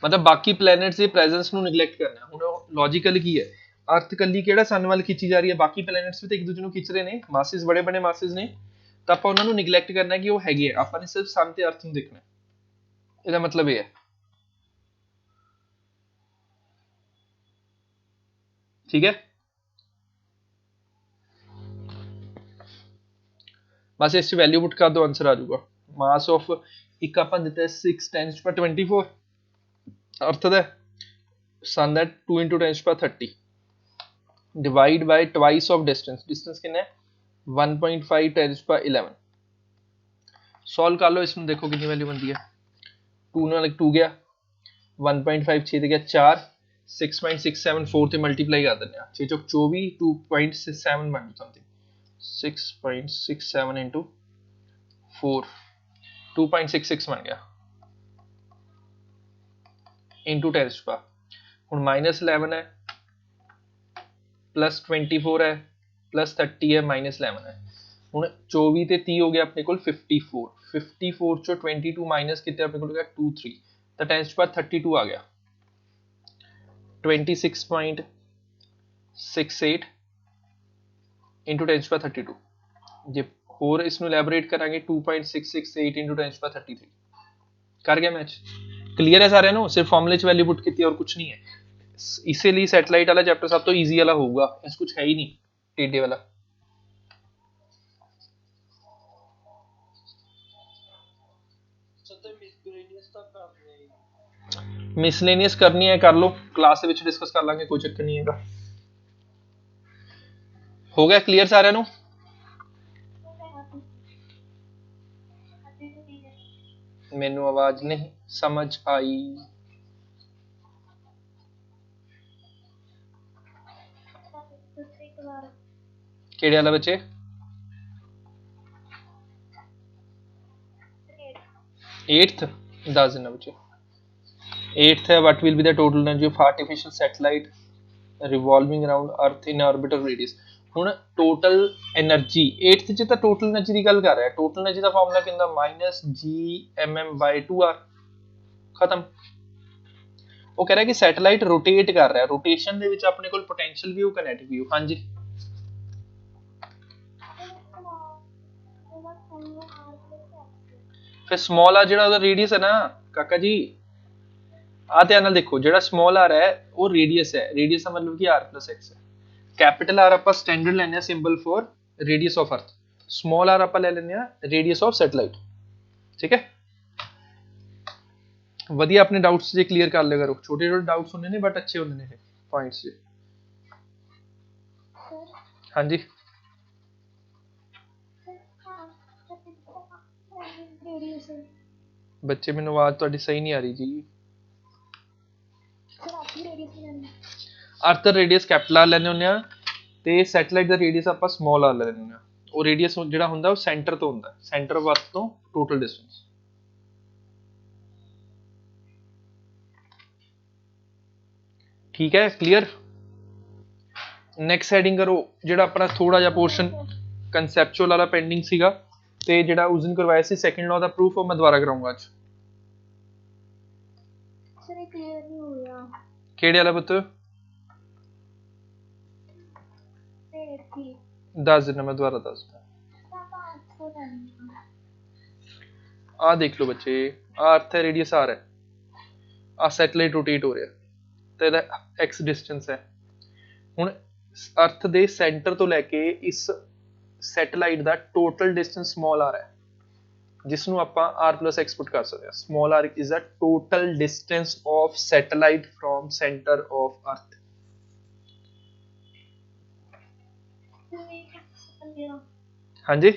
Speaker 1: मतलब बाकी प्लैनेट्स ਦੇ ਪ੍ਰੈਜ਼ੈਂਸ ਨੂੰ ਨੈਗਲੈਕਟ ਕਰਨਾ ਹੁਣ ਲੌਜੀਕਲ ਕੀ ਹੈ ਅਰਥ ਕੱਲੀ ਕਿਹੜਾ ਸਨ ਵੱਲ ਖਿੱਚੀ ਜਾ ਰਹੀ ਹੈ ਬਾਕੀ ਪਲੈਨਟਸ ਵੀ ਤਾਂ ਇੱਕ ਦੂਜੇ ਨੂੰ ਖਿੱਚ ਰਹੇ ਨੇ ਮਾਸਿਸ ਬੜੇ ਬੜੇ ਮਾਸਿਸ ਨੇ ਤਾਂ ਆਪਾਂ ਉਹਨਾਂ ਨੂੰ ਨੈਗਲੈਕਟ ਕਰਨਾ ਕਿ ਉਹ ਹੈਗੇ ਆ ਆਪਾਂ ਨੇ ਸਿਰਫ ਸਨ ਤੇ ਅਰਥ ਨੂੰ ਦੇਖਣਾ ਇਹਦਾ ਮਤਲਬ ਇਹ ਹੈ ਠੀਕ ਹੈ ਬਸ ਇਸ ਚ ਵੈਲਿਊ ਪੁੱਟ ਕਰ ਦੋ ਆਨਸਰ ਆ ਜਾਊਗਾ ਮਾਸ ਆਫ ਇੱਕ ਆਪਾਂ ਦਿੱਤਾ 6 10⁻24 अर्थ है सन that 2 into 10⁻30 divide by twice of distance कितना है 1.5 10⁻11 सॉल्व कर लो इसमें देखो कितनी वैल्यू बनती है 2 ਨਾਲ 2 ਗਿਆ 1.5 6 ਤੇ ਗਿਆ 4 6.67 4 ਤੇ ਮਲਟੀਪਲਾਈ ਕਰ ਦਿੰਦੇ ਆ 6 ਚੌਕ 24 2.67 ਬਣ ਸਮਥਿੰਗ 6.67 into 4 2.66 ਬਣ ਗਿਆ into 10 ਪਾ ਹੁਣ -11 ਹੈ +24 ਹੈ +30 ਹੈ -11 ਹੈ ਹੁਣ 24 ਤੇ 30 ਹੋ ਗਿਆ ਆਪਣੇ ਕੋਲ 54 54 ਚੋਂ 22 ਮਾਈਨਸ ਕਿਤੇ ਆਪਣੇ ਕੋਲ ਹੋ ਗਿਆ 23 ਤਾਂ 10 ਪਾ 32 ਆ ਗਿਆ 26.68 into 10 ਪਾ 32 ਜੇ ਹੋਰ ਇਸ ਨੂੰ ਇਲੈਬੋਰੇਟ ਕਰਾਂਗੇ 2.668 into 10 ਪਾ 33 ਕਰ ਗਿਆ ਮੈਚ ਕਲੀਅਰ ਹੈ ਸਾਰਿਆਂ ਨੂੰ ਸਿਰਫ ਫਾਰਮੂਲੇ ਚ ਵੈਲਿਊ ਪੁੱਟ ਕੀਤੀ ਔਰ ਕੁਝ ਨਹੀਂ ਹੈ ਇਸੇ ਲਈ ਸੈਟਲਾਈਟ ਵਾਲਾ ਚੈਪਟਰ ਸਭ ਤੋਂ ਈਜ਼ੀ ਵਾਲਾ ਹੋਊਗਾ ਇਸ ਕੁਝ ਹੈ ਹੀ ਨਹੀਂ ਟੇਡੇ ਵਾਲਾ ਮਿਸਲੇਨੀਅਸ ਕਰਨੀ ਹੈ ਕਰ ਲਓ ਕਲਾਸ ਦੇ ਵਿੱਚ ਡਿਸਕਸ ਕਰ ਲਾਂਗੇ ਕੋਈ ਚੱਕਰ ਨਹੀਂ ਹੈਗਾ ਹੋ ਗਿਆ ਕਲੀਅਰ ਸਾਰਿਆਂ ਨੂੰ ਮੈਨੂੰ ਆਵਾਜ਼ ਨਹੀਂ ਸਮਝ ਆਈ ਕਿਹੜੇ ਵਾਲਾ ਬੱਚੇ 8th ਦੱਸ ਦੇਣਾ ਬੱਚੇ 8th है what will be the total energy of artificial satellite revolving around earth in orbital radius ਹੁਣ ਟੋਟਲ એનર્ਜੀ 8th ਚ ਤਾਂ ਟੋਟਲ એનર્ਜੀ ਦੀ ਗੱਲ ਕਰ ਰਿਹਾ ਟੋਟਲ એનર્ਜੀ ਦਾ ਫਾਰਮੂਲਾ ਕਿੰਦਾ -gmm/2r ਖਤਮ ਉਹ ਕਹਿ ਰਿਹਾ ਕਿ ਸੈਟੇਲਾਈਟ ਰੋਟੇਟ ਕਰ ਰਿਹਾ ਰੋਟੇਸ਼ਨ ਦੇ ਵਿੱਚ ਆਪਣੇ ਕੋਲ ਪੋਟੈਂਸ਼ੀਅਲ ਵੀ ਕਿਨੈਟਿਕ ਵੀ ਹਾਂਜੀ ਫਿਰ ਸਮਾਲ ਆ ਜਿਹੜਾ ਉਹਦਾ ਰੇਡੀਅਸ ਹੈ ਨਾ ਕਾਕਾ ਜੀ ਆ ਧਿਆਨ ਨਾਲ ਦੇਖੋ ਜਿਹੜਾ ਸਮਾਲ ਆਰ ਹੈ ਉਹ ਰੇਡੀਅਸ ਹੈ ਰੇਡੀਅਸ ਦਾ ਮਤਲਬ ਕਿ r + x ਹੈ कैपिटल आर ਆਪਾਂ स्टैंडर्ड ਲੈਣੇ ਆ ਸਿੰਬਲ ਫॉर ਰੇਡੀਅਸ ਆਫ ਅਰਥ ਸਮਾਲ r ਆਪਾਂ ਲੈ ਲੈਣੇ ਆ ਰੇਡੀਅਸ ਆਫ ਸੈਟੇਲਾਈਟ ਠੀਕ ਹੈ ਵਧੀਆ ਆਪਣੇ ਡਾਊਟਸ ਜੇ ਕਲੀਅਰ ਕਰ ਲਿਆ ਕਰੋ ਛੋਟੇ ਛੋਟੇ ਡਾਊਟਸ ਹੁੰਦੇ ਨੇ ਬਟ ਅੱਛੇ ਹੁੰਦੇ ਨੇ ਇਹ ਪੁਆਇੰਟਸ ਜੇ ਹਾਂਜੀ ਬੱਚੇ ਮੈਨੂੰ ਆਵਾਜ਼ ਤੁਹਾਡੀ ਸਹੀ ਨਹੀਂ ਆ ਰਹੀ ਜੀ ਅਰਥ ਰੇਡੀਅਸ ਕੈਪੀਟਲ ਆਰ ਲੈਣੇ ਹੁੰਦੇ ਆ ਤੇ ਸੈਟੇਲਾਈਟ ਦਾ ਰੇਡੀਅਸ ਆਪਾਂ ਸਮਾਲ ਆਰ ਲੈਣੇ ਹੁੰਦੇ ਆ ਉਹ ਰੇਡੀਅਸ ਜਿਹੜਾ ਹੁੰਦਾ ਉਹ ਸੈਂਟਰ ਤੋਂ ਹੁੰਦਾ ਸੈਂਟਰ ਆਫ ਅਰਥ ਤੋਂ ਟੋਟਲ ਡਿਸਟੈਂਸ ਠੀਕ ਹੈ ਕਲੀਅਰ ਨੈਕਸਟ ਹੈਡਿੰਗ ਕਰੋ ਜਿਹੜਾ ਆਪਣਾ ਥੋੜਾ ਜਿਹਾ ਪੋਰਸ਼ਨ ਕਨਸੈਪਚੁਅਲ ਵਾਲਾ ਪੈਂਡਿੰਗ ਸੀਗਾ ਤੇ ਜਿਹੜਾ ਉਸ ਦਿਨ ਕਰਵਾਇਆ ਸੀ ਸੈਕੰਡ ਲਾਅ ਦਾ ਪ੍ਰੂਫ ਉਹ ਮੈਂ ਦੁਬਾਰਾ ਕਰਾਉਂਗਾ ਅੱਜ ਸਰ ਇਹ ਕਲੀਅਰ ਨਹੀਂ ਹੋ ਰਿਹਾ ਕਿਹੜੇ ਵਾਲਾ ਪੁੱਤ ਦੱਸ ਦਿਨਾ ਮੈਂ ਦੁਬਾਰਾ ਦੱਸ ਦਿੰਦਾ ਆ ਦੇਖ ਲਓ ਬੱਚੇ ਆ ਅਰਥ ਹੈ ਰੇਡੀਅਸ ਆਰ ਹੈ ਆ ਸੈਟੇਲਾਈਟ ਰੋਟੇਟ ਹੋ ਰਿਹਾ ਤੇ ਇਹਦਾ x ਡਿਸਟੈਂਸ ਹੈ ਹੁਣ ਅਰਥ ਦੇ ਸੈਂਟਰ ਤੋਂ ਲੈ ਕੇ ਇਸ ਸੈਟੇਲਾਈਟ ਦਾ ਟੋਟਲ ਡਿਸਟੈਂਸ ਸਮਾਲ r ਹੈ ਜਿਸ ਨੂੰ ਆਪਾਂ r + x ਪੁੱਟ ਕਰ ਸਕਦੇ ਹਾਂ small r is the total distance of satellite from center of earth ਹਾਂਜੀ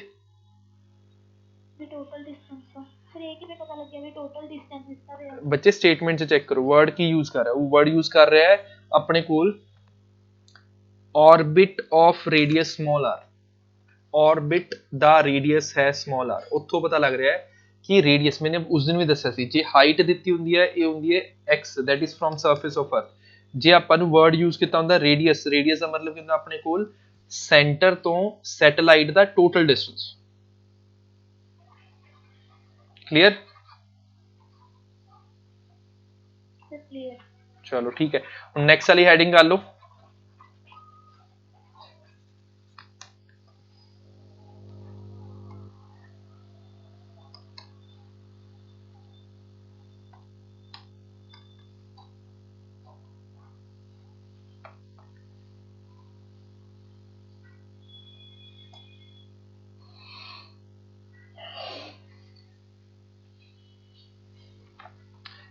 Speaker 1: ਟੋਟਲ ਡਿਸਟੈਂਸ ਫਿਰ ਇਹ ਕਿਵੇਂ ਪਤਾ ਲੱਗਿਆ ਵੀ ਟੋਟਲ ਡਿਸਟੈਂਸ ਇਸ ਦਾ ਰਿਹਾ ਬੱਚੇ ਸਟੇਟਮੈਂਟ 'ਚ ਚੈੱਕ ਕਰੋ ਵਰਡ ਕੀ ਯੂਜ਼ ਕਰ ਰਿਹਾ ਉਹ ਵਰਡ ਯੂਜ਼ ਕਰ ਰਿਹਾ ਹੈ ਆਪਣੇ ਕੋਲ orbit of radius small r orbit the radius ਹੈ small r ਉੱਥੋਂ ਪਤਾ ਲੱਗ ਰਿਹਾ ਹੈ ਕਿ radius ਮੈंने ਉਸ ਦਿਨ ਵੀ ਦੱਸਿਆ ਸੀ ਜੇ ਹਾਈਟ ਦਿੱਤੀ ਹੁੰਦੀ ਹੈ ਇਹ ਹੁੰਦੀ ਹੈ x that is from surface of earth ਜੇ ਆਪਾਂ ਨੂੰ ਵਰਡ ਯੂਜ਼ ਕੀਤਾ ਹੁੰਦਾ radius radius ਦਾ ਮਤਲਬ ਹੁੰਦਾ ਆਪਣੇ ਕੋਲ ਸੈਂਟਰ ਤੋਂ ਸੈਟੇਲਾਈਟ ਦਾ ਟੋਟਲ ਡਿਸਟੈਂਸ क्लियर चलो ठीक है नेक्स्ट वाली हेडिंग कर लो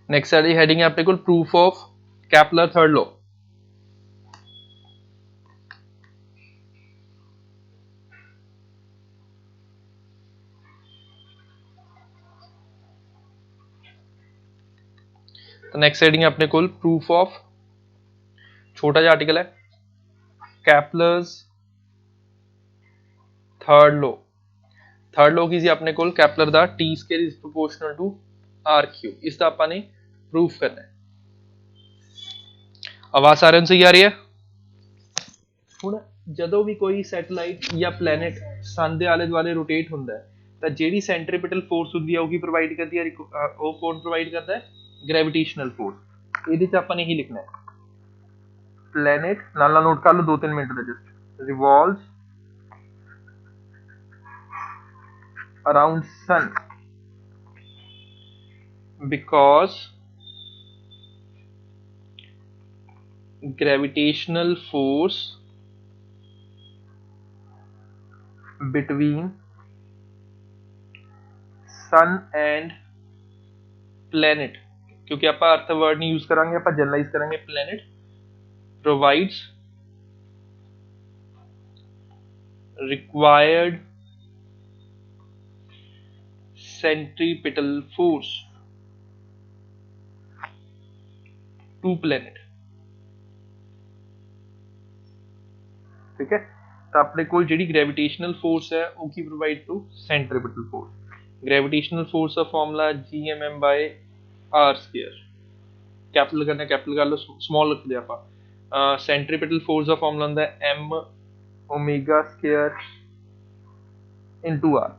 Speaker 1: नेक्स्ट वाली हेडिंग है अपने को proof of Kepler third law next heading है अपने कोल प्रूफ ऑफ, छोटा जिहा आर्टिकल है, Kepler's third law. Third law की ਸੀ ਆਪਣੇ ਕੋਲ ਕੈਪਲਰ ਦਾ t square is proportional to r cube, ਇਸ ਦਾ ਆਪਾਂ ਨੇ ਪ੍ਰੂਫ ਕਰਨਾ ਹੈ। ਆਵਾਜ਼ ਸਾਰਿਆਂ ਨੂੰ ਸਹੀ ਆ ਰਹੀ ਹੈ? ਹੁਣ ਜਦੋਂ ਵੀ ਕੋਈ ਸੈਟੇਲਾਈਟ ਜਾਂ ਪਲੈਨਟ ਸਨ ਦੇ ਆਲੇ ਦੁਆਲੇ ਰੋਟੇਟ ਹੁੰਦਾ ਹੈ ਤਾਂ ਜਿਹੜੀ ਸੈਂਟਰੀਪੀਟਲ ਫੋਰਸ ਹੁੰਦੀ ਹੈ ਉਹ ਕੀ ਪ੍ਰੋਵਾਈਡ ਕਰਦੀ ਹੈ, ਉਹ ਕੌਣ ਪ੍ਰੋਵਾਈਡ ਕਰਦਾ ਹੈ? Gravitational force. ਇਹਦੇ ਚ ਆਪਾਂ ਨੇ ਇਹੀ ਲਿਖਣਾ ਹੈ, ਪਲੈਨਟ ਨਾਲ ਨੋਟ ਕਰ ਲਓ 2-3 ਮਿੰਟ ਦਾ, just revolves around sun because gravitational force between sun and planet, क्योंकि आप अर्थ वर्ड नहीं यूज करेंगे, आप जनरलाइज करेंगे planet provides required centripetal force to planet। ठीक है, तो अपने को जी ग्रेविटेशनल फोर्स है वो की provide to centripetal force. Gravitational force का formula GMM by r square, capital करना कैपिटल कर लो, स्मॉल रख दिया आप। सेंट्रीपिटल फोर्स का फॉर्मूला होंगे M omega square into r.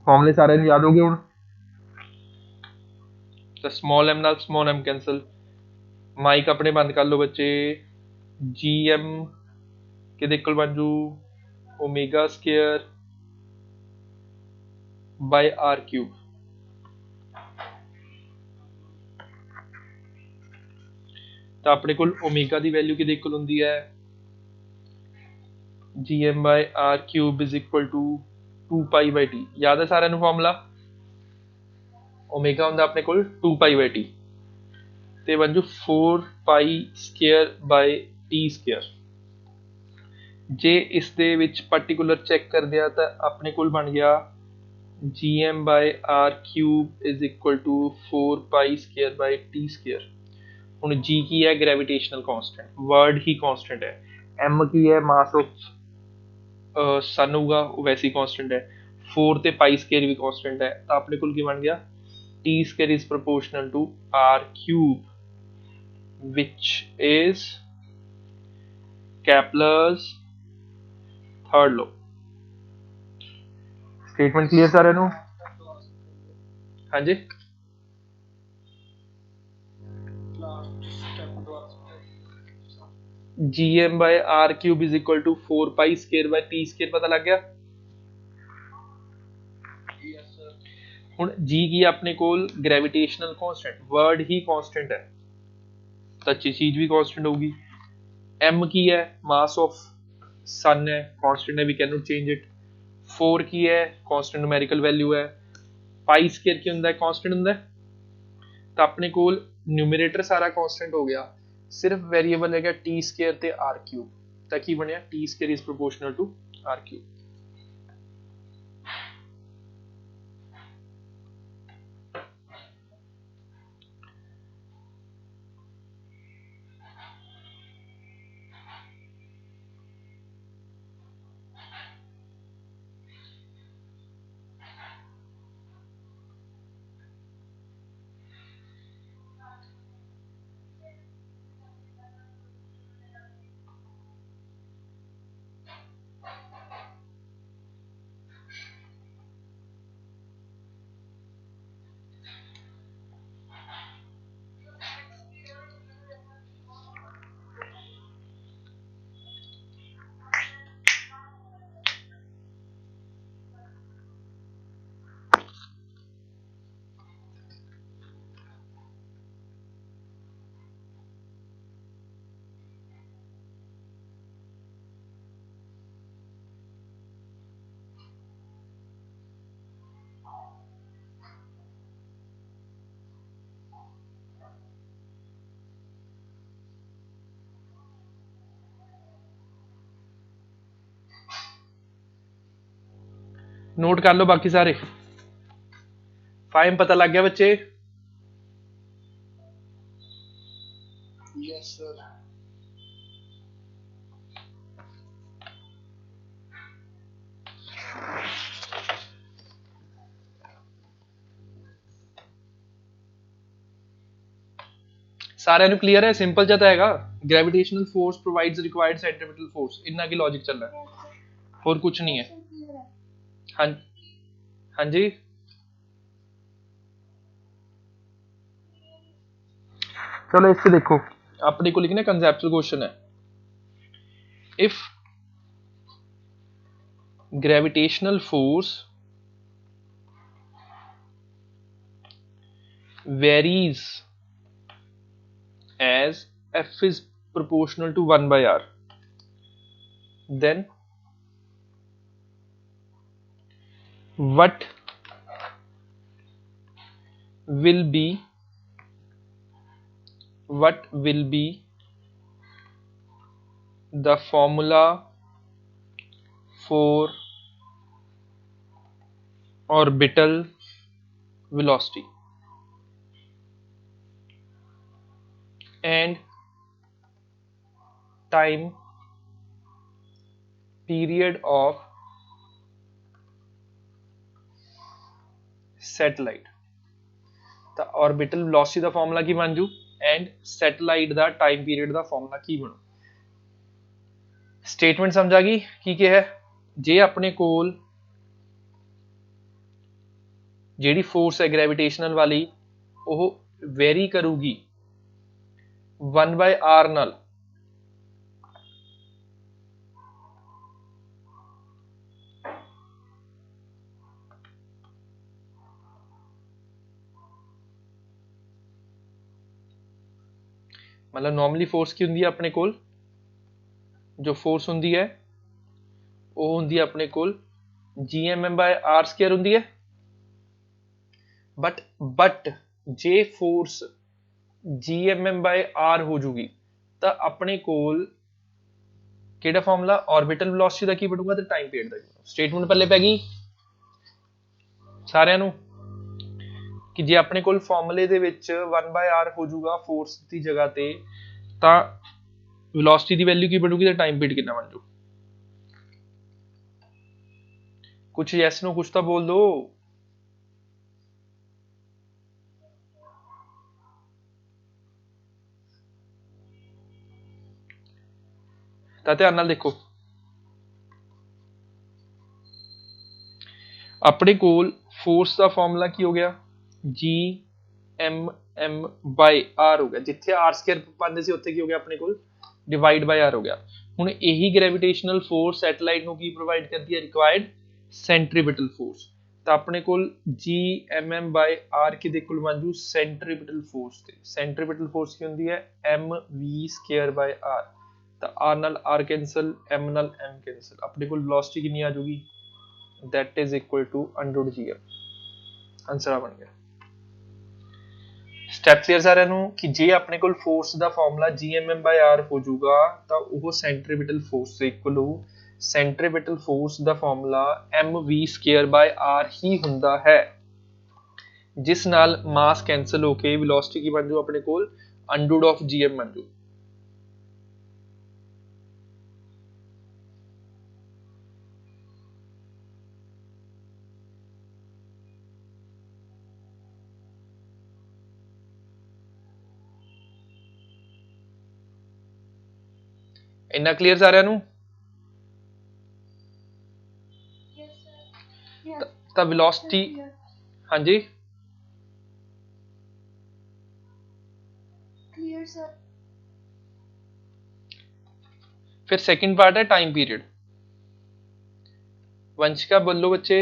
Speaker 1: फॉर्मूले सारे याद हो गए हुण, तो स्मॉल m नाल स्मॉल m कैंसल, माइक अपने बंद कर लो बच्चे। GM कि इक्वल बन जू omega square by R cube. तो अपने को ओमेगा की वैल्यू कि इक्वल होंगी है GM by R cube is equal to 2π/t। याद है सारे फॉर्मूला? ओमेगा होंगे अपने को 2π/t, तो बन जू 4π² जे इस दे विच पर्टिकुलर चेक कर दिया तो अपने को बन गया GM by R cube is equal to 4π²/t²। हुण G की है ग्रेविटेशनल कांस्टेंट, वर्ड ही कांस्टेंट है। M की है मास ऑफ सन होगा वो वैसे ही कांस्टेंट है। 4 ते π² भी कांस्टेंट है, तो अपने को बन गया t² is proportional to r cube which is Kepler's third law. Statement clear सारे नु? हाँ जी, GM by R cube is equal to 4π²/t² पता लग गया? हुण G की अपने को ग्रेविटेशनल कांस्टेंट, वर्ड ही कांस्टेंट है, तो चीज भी कांस्टेंट होगी। M की है मास ऑफ सन है, कांस्टेंट है, we can not change it. 4 की है कांस्टेंट न्यूमेरिकल वैल्यू है। π² की होंगे कांस्टेंट होंगे, तो अपने को न्यूमरेटर सारा कांस्टेंट हो गया, सिर्फ वेरिएबल है t² ते r क्यूब, तो की बनया t² is proportional to r cube. Note कर लो बाकी सारे। फाइम पता लग गया बच्चे?
Speaker 3: Yes, sir.
Speaker 4: ਸਾਰਿਆਂ ਨੂੰ ਕਲੀਅਰ ਹੈ? ਸਿੰਪਲ ਜਿਹਾ ਤਾਂ ਹੈਗਾ। ਗ੍ਰੈਵਿਟੇਸ਼ਨਲ ਫੋਰਸ ਪ੍ਰੋਵਾਈਡਸ ਰਿਕੁਆਇਰਡ ਸੈਂਟਰੀਪੀਟਲ ਫੋਰਸ, ਇੰਨਾ ਕੀ ਲੌਜੀਕ ਚੱਲ ਰਿਹਾ,
Speaker 2: Yes, sir.
Speaker 4: ਹੋਰ ਕੁਝ ਨਹੀਂ
Speaker 2: Yes,
Speaker 4: ਹੈ।
Speaker 2: sir. Clear है.
Speaker 4: ਹਾਂ ਹਾਂਜੀ, ਚਲੋ ਇਸ 'ਚ ਦੇਖੋ ਆਪਣੇ ਕੋਲ ਇੱਕ ਨਾ ਕੰਸੈਪਚੁਅਲ ਕੁਐਸਚਨ ਹੈ। If gravitational force varies as f is proportional to 1 by r, then what will be the formula for orbital velocity and time period of satellite? ਤਾਂ orbital velocity ਦਾ ਫਾਰਮੂਲਾ ਕੀ ਬਣ ਜੂ ਐਂਡ ਸੈਟੇਲਾਈਟ ਦਾ time period ਦਾ formula ਕੀ ਬਣੂ? Statement ਸਮਝ ਆ ਗਈ ਕੀ ਕਿਹਾ? ਜੇ ਆਪਣੇ ਕੋਲ ਜਿਹੜੀ ਫੋਰਸ ਹੈ ਗ੍ਰੈਵਿਟੇਸ਼ਨਲ ਵਾਲੀ ਉਹ ਵੈਰੀ ਕਰੂਗੀ 1 by r ਨਾਲ, मतलब नॉर्मली फोर्स की होंगी अपने कोल, जो फोर्स होंगी है वो होंगी अपने कोल GMM/r² होंगी है। बट जे फोर्स GMM/r हो जूगी तो अपने कोल किहड़ा फॉर्मूला ऑर्बिटल वेलोसिटी का की बनूगा तो टाइम पीरियड का। स्टेटमेंट पहले पै गई सारिਆਂ ਨੂੰ कि जे अपने कोल फॉर्मूले ਦੇ ਵਿੱਚ 1/r ਹੋ ਜੂਗਾ फोर्स की जगह ਤੇ ਤਾਂ वेलोसिटी की वैल्यू की बनूगी तो टाइम पीरियड कितना बन जू? कुछ यस नो कुछ तो बोल दो। ਤਾਂ ਧਿਆਨ ਨਾਲ ਦੇਖੋ ਆਪਣੇ ਕੋਲ फोर्स का फॉर्मूला की हो गया GMM/r हो गया, जिथे r² पाते सी उत्थे की हो गया अपने कोल डिवाइड बाय r हो गया। हुण यही ग्रेविटेशनल फोर्स सैटेलाइट को की प्रोवाइड करती है? Required centripetal force. तो अपने कोल GMM/r किहदे कोल बन जू? सेंट्रीपिटल फोर्स ते। सेंट्रीपिटल फोर्स की होंदी है mv²/r। तो r नाल r कैंसल, m नाल m कैंसल, अपने कोल वेलोसिटी कितनी आ जाऊगी? That is equal to √gm। Answer बन गया। स्टैप क्लियर सारिਆਂ ਨੂੰ कि जे अपने कोल फोर्स का फॉर्मूला GMM/r हो जाऊगा तो वह सेंट्रीपिटल फोर्स से इक्वल हो। सेंट्रीपिटल फोर्स का फॉर्मूला mv²/r ही हुंदा है, जिस नाल मास कैंसल होके वेलोसिटी की बन जू अपने कोल √gm बन जू। इन्ना क्लियर सारिਆਂ ਨੂੰ?
Speaker 2: Yes, sir. Yes.
Speaker 4: ਤਾਂ वेलोसिटी
Speaker 2: Clear.
Speaker 4: हाँ जी
Speaker 2: Clear, sir.
Speaker 4: फिर सेकंड पार्ट है टाइम पीरियड। वंशिका बोलो बच्चे।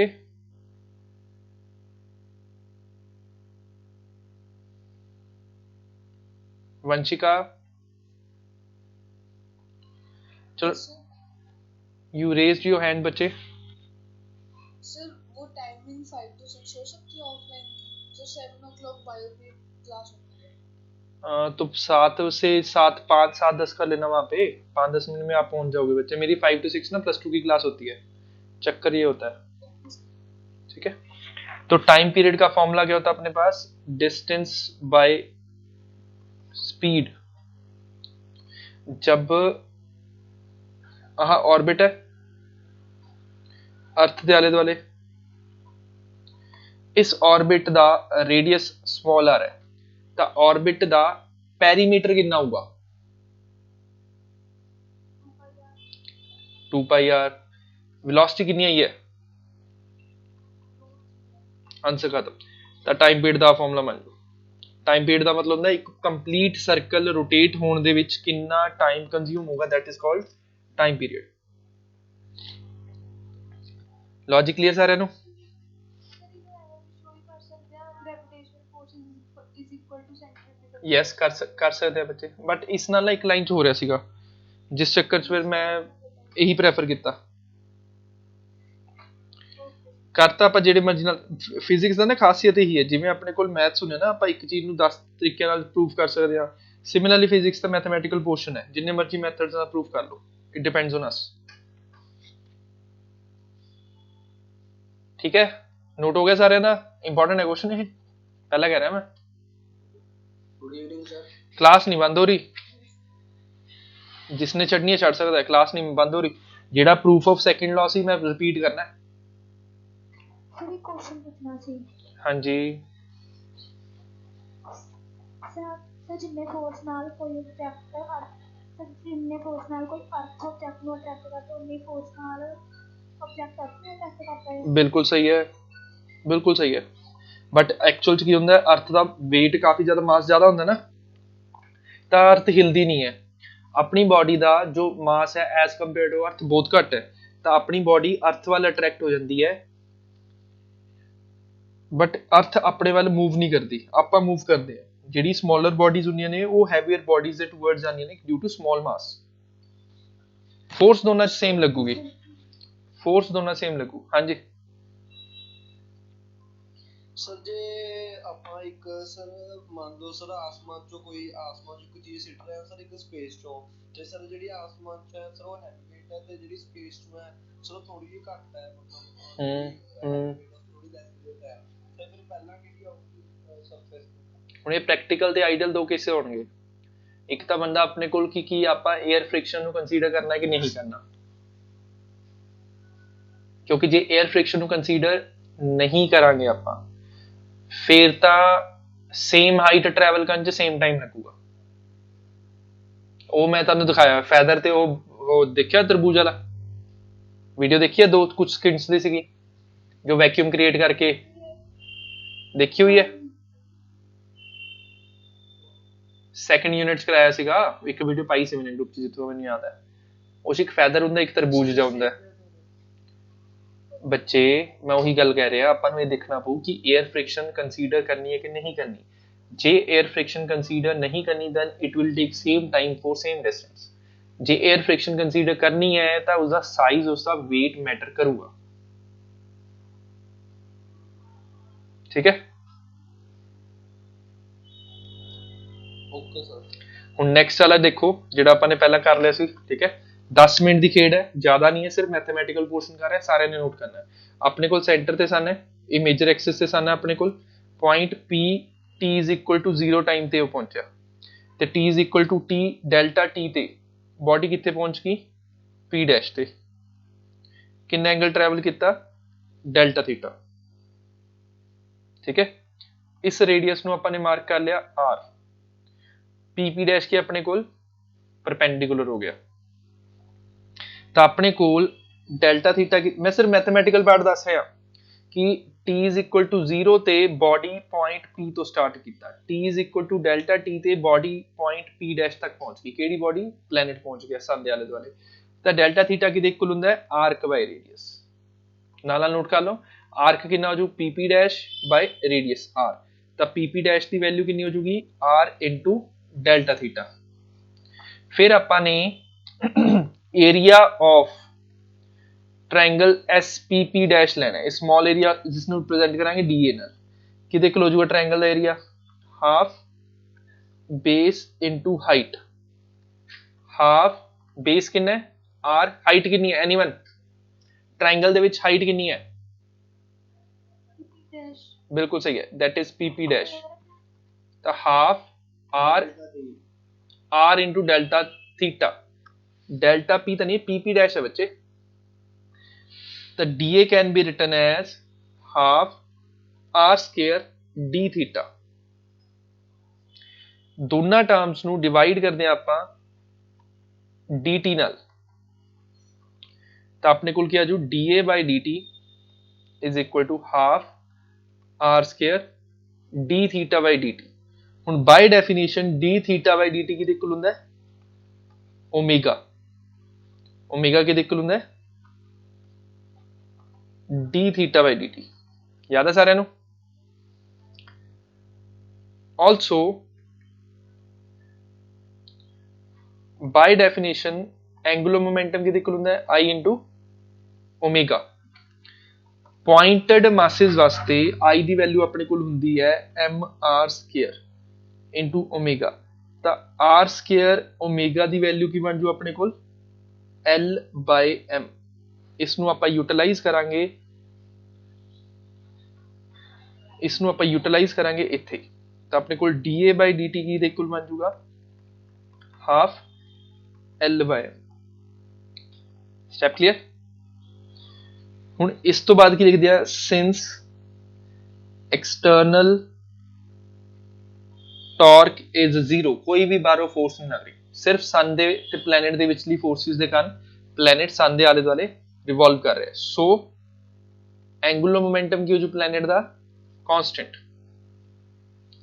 Speaker 4: वंशिका चलो,
Speaker 3: Yes, sir.
Speaker 4: You raised your hand बच्चे।
Speaker 3: सर वो टाइमिंग 5 to 6 हो सकती है ऑफलाइन की, जो 7 o'clock बायो की क्लास होती है।
Speaker 4: तो 7 से 7, 5, 7, 10 कर लेना, वहाँ पे 5-10 मिनट में आप पहुंच जाओगे बच्चे। मेरी 5 to 6 ना +2 की क्लास होती है, चक्कर ये होता है। ठीक है, तो टाइम पीरियड का फॉर्मूला क्या होता है अपने पास? डिस्टेंस बाय स्पीड जब आह ऑर्बिट है अर्थ ਦੇ ਆਲੇ ਦੁਆਲੇ, इस ऑर्बिट ਦਾ रेडियस स्मॉल r है, ਤਾਂ ऑर्बिट ਦਾ ਪੈਰੀਮੀਟਰ ਕਿੰਨਾ ਹੋਊਗਾ 2 ਪਾਈ r। वेलोसिटी कितनी आई है आंसर खत्म। ਤਾਂ ਟਾਈਮ ਪੀਰੀਅਡ ਦਾ ਫਾਰਮੂਲਾ ਮੰਨ ਲਓ। ਟਾਈਮ ਪੀਰੀਅਡ ਦਾ ਮਤਲਬ ਹੁੰਦਾ ਇੱਕ ਕੰਪਲੀਟ ਸਰਕਲ ਰੋਟੇਟ ਹੋਣ ਦੇ ਵਿੱਚ ਕਿੰਨਾ ਟਾਈਮ ਕੰਜ਼ਿਊਮ ਹੋਗਾ, that is called time period. Logic clear ਸਾਰਿਆਂ ਨੂੰ? ਯੈਸ ਕਰ ਸਕਦੇ ਆ ਬੱਚੇ, ਬਟ ਇਸ ਨਾਲ ਨਾ ਇੱਕ ਲਾਈਨ 'ਚ ਹੋ ਰਿਹਾ ਸੀਗਾ, ਜਿਸ ਚੱਕਰ 'ਚ ਫਿਰ ਮੈਂ ਇਹੀ ਪ੍ਰੈਫਰ ਕੀਤਾ। ਕਰਤਾ ਆਪਾਂ ਜਿਹੜੇ ਮਰਜ਼ੀ ਨਾਲ। ਫਿਜ਼ਿਕਸ ਦਾ ਨਾ ਖਾਸੀਅਤ ਇਹੀ ਹੈ, ਜਿਵੇਂ ਆਪਣੇ ਕੋਲ ਮੈਥਸ ਹੁੰਦੇ ਨਾ, ਆਪਾਂ ਇੱਕ ਚੀਜ਼ ਨੂੰ 10 ਤਰੀਕਿਆਂ ਨਾਲ ਪ੍ਰੂਵ ਕਰ ਸਕਦੇ ਹਾਂ। ਸਿਮਿਲਰਲੀ ਫਿਜ਼ਿਕਸ ਦਾ ਮੈਥਮੈਟੀਕਲ ਪੋਰਸ਼ਨ ਹੈ, ਜਿੰਨੇ ਮਰਜ਼ੀ ਮੈਥਡਸ ਨਾਲ ਪ੍ਰੂਵ ਕਰ ਲਓ, ਇਟ ਡਿਪੈਂਡਸ ਔਨ ਅਸ। ਠੀਕ ਹੈ, ਨੋਟ ਹੋ ਗਿਆ ਸਾਰਿਆਂ ਦਾ? ਇੰਪੋਰਟੈਂਟ ਹੈ ਕੁਐਸਚਨ ਇਹ, ਪਹਿਲਾਂ ਕਹਿ ਰਿਹਾ ਮੈਂ। क्लास नहीं बंद हो रही, जिसने चढ़नी है चढ़ सकता है, क्लास नहीं बंद हो रही। जेड़ा प्रूफ ऑफ सेकंड लॉ सी मैं रिपीट करना है।
Speaker 2: सर एक क्वेश्चन पूछना सी।
Speaker 4: हाँ जी
Speaker 2: सर जिन्ने फोर्स नाल कोई ऑब्जेक्ट सर जिन्ने फोर्स नाल कोई अर्थ ऑब्जेक्ट ਨੂੰ अट्रैक्ट करता है उन्नी फोर्स नाल ऑब्जेक्ट अर्थ ਨੂੰ अट्रैक्ट करता है।
Speaker 4: बिल्कुल सही है, बिल्कुल सही है। बट एक्चुअल च की ਹੁੰਦਾ है, अर्थ ਦਾ weight काफी ज्यादा मास ज्यादा ਹੁੰਦਾ ना, ਤਾਂ अर्थ हिलदी नहीं है। अपनी बॉडी ਦਾ जो मास है एज कंपेयर टू अर्थ बहुत घट है, ਤਾਂ ਆਪਣੀ ਬॉडी अर्थ ਵੱਲ ਅਟਰੈਕਟ ਹੋ ਜਾਂਦੀ ਹੈ, ਬਟ अर्थ ਆਪਣੇ ਵੱਲ ਮੂਵ ਨਹੀਂ ਕਰਦੀ, ਆਪਾਂ ਮੂਵ ਕਰਦੇ ਹਾਂ। ਜਿਹੜੀ ਸਮਾਲਰ ਬॉडीज ਹੁੰਦੀਆਂ ਨੇ ਉਹ ਹੈਵੀਅਰ ਬॉडीज ਦੇ ਟੁਵਰਡਸ ਜਾਂਦੀਆਂ ਨੇ due to small mass. Force ਦੋਨਾਂ 'ਚ ਸੇਮ ਲੱਗੂਗੀ, ਫੋਰਸ ਦੋਨਾਂ ਸੇਮ ਲੱਗੂ। ਹਾਂਜੀ
Speaker 5: ਸਰ ਜੇ ਆਪਾਂ ਇੱਕ ਸਰ ਮੰਨ ਲਓ ਸਰ ਆਸਮਾਨ ਚੋਂ ਕੋਈ ਚੀਜ਼ ਸਿੱਟ ਰਿਹਾ ਸਰ ਇੱਕ ਸਪੇਸ ਚੋਂ, ਤੇ ਸਰ ਜਿਹੜੀ ਆਸਮਾਨ ਚ ਹੈ ਸਰ ਉਹ ਹੈਵੀ weight ਹੈ, ਤੇ ਜਿਹੜੀ ਸਪੇਸ ਚੋਂ ਹੈ ਸਰ ਉਹ ਥੋੜੀ ਜਿਹੀ ਘੱਟ ਹੈ, ਮਤਲਬ ਥੋੜੀ ਲੈਸ weight ਹੈ, ਤੇ ਫਿਰ ਪਹਿਲਾਂ ਕਿਹੜੀ ਆਊਗੀ ਸਰਫੇਸ?
Speaker 4: ਹੁਣ ਇਹ ਪ੍ਰੈਕਟੀਕਲ ਤੇ ਆਈਡਲ ਦੋ ਕੇਸੇ ਹੋਣਗੇ। ਇੱਕ ਤਾਂ ਬੰਦਾ ਆਪਣੇ ਕੋਲ ਕੀ ਆਪਾਂ 에ਅਰ ਫ੍ਰਿਕਸ਼ਨ ਨੂੰ ਕੰਸੀਡਰ ਕਰਨਾ ਕਿ ਨਹੀਂ ਕਰਨਾ, ਕਿਉਂਕਿ ਜੇ 에ਅਰ ਫ੍ਰਿਕਸ਼ਨ ਨੂੰ ਕੰਸੀਡਰ ਨਹੀਂ ਕਰਾਂਗੇ ਆਪਾਂ, ਫਿਰ ਤਾਂ ਸੇਮ ਹਾਈਟ ਟਰੈਵਲ ਕਰਨ 'ਚ ਸੇਮ ਟਾਈਮ ਲੱਗੂਗਾ। ਉਹ ਮੈਂ ਤੁਹਾਨੂੰ ਦਿਖਾਇਆ ਫੈਦਰ ਤੇ ਉਹ ਦੇਖਿਆ ਤਰਬੂਜ ਵਾਲਾ ਵੀਡੀਓ, ਦੇਖੀ ਹੈ? ਦੋ ਕੁਝ ਸਕਿੰਟਸ ਦੀ ਸੀਗੀ ਜੋ ਵੈਕਿਊਮ ਕ੍ਰੀਏਟ ਕਰਕੇ ਦੇਖੀ ਹੋਈ ਹੈ। ਸੈਕੰਡ ਯੂਨਿਟ 'ਚ ਕਰਾਇਆ ਸੀਗਾ, ਇੱਕ ਵੀਡੀਓ ਪਾਈ ਸੀ ਮੈਨੇ ਗਰੁੱਪ 'ਚ, ਜਿੱਥੋਂ ਮੈਨੂੰ ਯਾਦ ਹੈ। ਉਹ 'ਚ ਇੱਕ ਫੈਦਰ ਹੁੰਦਾ, ਇੱਕ ਤਰਬੂਜ ਜਿਹਾ ਹੁੰਦਾ। ਬੱਚੇ ਮੈਂ ਉਹੀ ਗੱਲ ਕਹਿ ਰਿਹਾ, ਆਪਾਂ ਨੂੰ ਇਹ ਦੇਖਣਾ ਪਊ ਕਿ 에ਅਰ ਫ੍ਰਿਕਸ਼ਨ ਕੰਸੀਡਰ ਕਰਨੀ ਹੈ ਕਿ ਨਹੀਂ ਕਰਨੀ। ਜੇ 에ਅਰ ਫ੍ਰਿਕਸ਼ਨ ਕੰਸੀਡਰ ਨਹੀਂ ਕਰਨੀ then it will take same time for same distance. ਜੇ 에ਅਰ ਫ੍ਰਿਕਸ਼ਨ ਕੰਸੀਡਰ ਕਰਨੀ ਹੈ ਤਾਂ ਉਸਦਾ ਸਾਈਜ਼, ਉਸਦਾ weight ਮੈਟਰ ਕਰੂਗਾ। ਠੀਕ ਹੈ,
Speaker 5: ਓਕੇ ਸਰ।
Speaker 4: ਹੁਣ ਨੈਕਸਟ ਵਾਲਾ ਦੇਖੋ ਜਿਹੜਾ ਆਪਾਂ ਨੇ ਪਹਿਲਾਂ ਕਰ ਲਿਆ ਸੀ। ਠੀਕ ਹੈ, 10 ਮਿੰਟ ਦੀ ਖੇਡ ਹੈ, ਜ਼ਿਆਦਾ ਨਹੀਂ ਹੈ, ਸਿਰਫ ਮੈਥਮੈਟੀਕਲ ਪੋਰਸ਼ਨ ਕਰ ਰਿਹਾ, ਸਾਰਿਆਂ ਨੇ ਨੋਟ ਕਰਨਾ ਹੈ। ਆਪਣੇ ਕੋਲ ਸੈਂਟਰ ਤੇ ਸਨ ਹੈ, ਇਹ ਮੇਜਰ ਐਕਸਿਸ ਤੇ ਸਨ ਹੈ ਆਪਣੇ ਕੋਲ, point P t is equal to 0 time ਤੇ ਉਹ ਪਹੁੰਚਿਆ, ਤੇ t is equal to t delta t ਤੇ ਬੋਡੀ ਕਿੱਥੇ ਪਹੁੰਚ ਗਈ P ਡੈਸ਼ ਤੇ। ਕਿੰਨਾ ਐਂਗਲ ਟਰੈਵਲ ਕੀਤਾ ਡੈਲਟਾ ਥੀਟਾ। ਠੀਕ ਹੈ, ਇਸ ਰੇਡੀਅਸ ਨੂੰ ਆਪਾਂ ਨੇ ਮਾਰਕ ਕਰ ਲਿਆ r, PP ਡੈਸ਼ ਕੀ ਆਪਣੇ ਕੋਲ ਪਰਪੈਂਡੀਕੂਲਰ ਹੋ ਗਿਆ। ਤਾਂ ਆਪਣੇ ਕੋਲ ਡੈਲਟਾ ਥੀਟਾ ਕੀ, ਮੈਂ ਸਿਰਫ ਮੈਥਮੈਟੀਕਲ ਪਾਰਟ ਦੱਸ ਰਿਹਾ ਕਿ t is equal to 0 ਤੇ ਬੋਡੀ ਪੁਆਇੰਟ P ਤੋਂ ਸਟਾਰਟ ਕੀਤਾ, t is equal to delta t ਤੇ ਬੋਡੀ ਪੁਆਇੰਟ P ਡੈਸ਼ ਤੱਕ ਪਹੁੰਚ ਗਈ। ਕਿਹੜੀ ਬੋਡੀ? ਪਲੈਨਟ ਪਹੁੰਚ ਗਿਆ ਸਨ ਦੇ ਆਲੇ ਦੁਆਲੇ। ਤਾਂ ਡੈਲਟਾ ਥੀਟਾ ਕਿਹਦੇ ਇਕੁਅਲ ਹੁੰਦਾ ਹੈ? ਆਰਕ ਬਾਈ ਰੇਡੀਅਸ। ਨਾਲ ਨੋਟ ਕਰ ਲਓ, ਆਰਕ ਕਿੰਨਾ ਹੋ ਜੂ PP ਡੈਸ਼ ਬਾਈ ਰੇਡੀਅਸ r। ਤਾਂ PP ਡੈਸ਼ ਦੀ ਵੈਲਿਊ ਕਿੰਨੀ ਹੋ ਜੂਗੀ r into ਡੈਲਟਾ ਥੀਟਾ। ਫਿਰ ਆਪਾਂ ਨੇ area of triangle SPP dash लेना है, स्मॉल एरिया जिसमें रिप्रेजेंट करांगे DA ਨਾਲ। किदे कोल हो जाऊगा ट्रायंगल ਦਾ एरिया? Half base into height. Half base कितना है r, हाइट कितनी है एनीवन? ट्रायंगल ਦੇ ਵਿੱਚ ਹਾਈਟ ਕਿੰਨੀ ਹੈ? ਬਿਲਕੁਲ ਸਹੀ ਹੈ, that is PP डैश। ਤਾਂ half r into delta theta, delta P तो नहीं, पी पी डैश है बच्चे। तो D A can be written as half R square D theta. दोनों टर्म्स ਨੂੰ डिवाइड करते हैं ਆਪਾਂ dt ਨਾਲ, ਤਾਂ ਆਪਣੇ ਕੋਲ ਕੀ ਆ ਜੂ dA by dt is equal to half r square d theta by dt। ਹੁਣ by definition d theta by dt ਕਿਹਦੇ ਇਕੁਅਲ ਹੁੰਦਾ ਹੈ ਓਮੇਗਾ। ਓਮੇਗਾ ਕਿਹਦੇ ਇਕੁਅਲ ਹੁੰਦਾ ਹੈ d theta by dt। ਯਾਦ ਹੈ ਸਾਰਿਆਂ ਨੂੰ। also by definition angular momentum किहदे इक्वल हुंदा है I into omega. Pointed masses वास्ते I ਦੀ वैल्यू अपने कोल हुंदी है mr स्क्वायर into ओमेगा। ਤਾਂ r स्क्वायर ओमेगा ਦੀ वैल्यू ਕੀ ਬਣ ਜੂ ਆਪਣੇ ਕੋਲ L by m। ਇਸ ਨੂੰ ਆਪਾਂ ਯੂਟਿਲਾਈਜ਼ ਕਰਾਂਗੇ, ਇਸ ਨੂੰ ਆਪਾਂ ਯੂਟਿਲਾਈਜ਼ ਕਰਾਂਗੇ ਇੱਥੇ। ਤਾਂ ਆਪਣੇ ਕੋਲ dA by dt ਕੀ ਦੇ ਇਕੁਅਲ ਬਣ ਜੂਗਾ half L by m। Step clear. ਹੁਣ ਇਸ ਤੋਂ ਬਾਅਦ ਕੀ ਲਿਖਦੇ ਆ ਸਿੰਸ ਐਕਸਟਰਨਲ ਟਾਰਕ ਇਜ਼ 0, ਕੋਈ ਵੀ ਬਾਹਰੋਂ ਫੋਰਸ ਨਹੀਂ ਲੱਗ ਰਹੀ, ਸਿਰਫ ਸਨ ਦੇ ਤੇ ਪਲੈਨਟ ਦੇ ਵਿਚਲੀ ਫੋਰਸਿਸ ਦੇ ਕਾਰਨ ਪਲੈਨਟ ਸਨ ਦੇ ਆਲੇ ਦੁਆਲੇ ਰਿਵੋਲਵ ਕਰ ਰਿਹਾ। ਸੋ ਐਂਗੂਲਰ ਮੋਮੈਂਟਮ ਕੀ ਹੋ ਜੂ ਪਲੈਨਟ ਦਾ ਕਾਂਸਟੈਂਟ।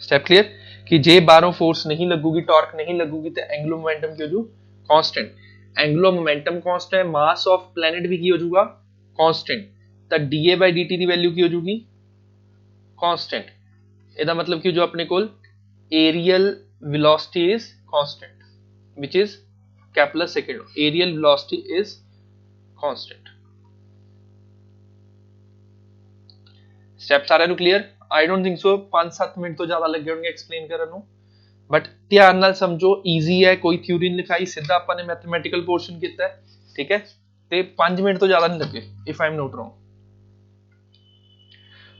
Speaker 4: ਸਟੈਪ ਕਲੀਅਰ ਕਿ ਜੇ ਬਾਹਰੋਂ ਫੋਰਸ ਨਹੀਂ ਲੱਗੂਗੀ, ਟਾਰਕ ਨਹੀਂ ਲੱਗੂਗੀ ਤੇ ਐਂਗੂਲਰ ਮੋਮੈਂਟਮ ਕੀ ਹੋ ਜੂ ਕਾਂਸਟੈਂਟ। ਐਂਗੂਲਰ ਮੋਮੈਂਟਮ ਕਾਂਸਟੈਂਟ ਹੈ, ਮਾਸ ਆਫ ਪਲੈਨਟ ਵੀ ਕੀ ਹੋ ਜਾਊਗਾ ਕਾਂਸਟੈਂਟ। ਤਾਂ dA by dt the value ਕੀ ਹੋ ਜੂਗੀ ਕਾਂਸਟੈਂਟ। ਇਹਦਾ ਮਤਲਬ ਕਿ ਜੋ ਆਪਣੇ ਕੋਲ aerial velocity is constant which is Kepler second law, aerial velocity is constant। Step ਸਾਰਿਆਂ ਨੂੰ clear. I don't think so 5-7 minute ਤੋਂ ਜ਼ਿਆਦਾ ਲੱਗੇ ਹੋਣਗੇ ਐਕਸਪਲੇਨ ਕਰਨ ਨੂੰ, ਬਟ ਧਿਆਨ ਨਾਲ ਸਮਝੋ, ਈਜ਼ੀ ਹੈ, ਕੋਈ ਥਿਊਰੀ ਨਹੀਂ ਲਿਖਾਈ, ਸਿੱਧਾ ਆਪਾਂ ਨੇ ਮੈਥਮੈਟੀਕਲ ਪੋਰਸ਼ਨ ਕੀਤਾ ਹੈ, ਠੀਕ ਹੈ। ਤੇ 5 ਮਿੰਟ ਤੋਂ ਜ਼ਿਆਦਾ ਨਹੀਂ ਲੱਗੇ if I am not wrong.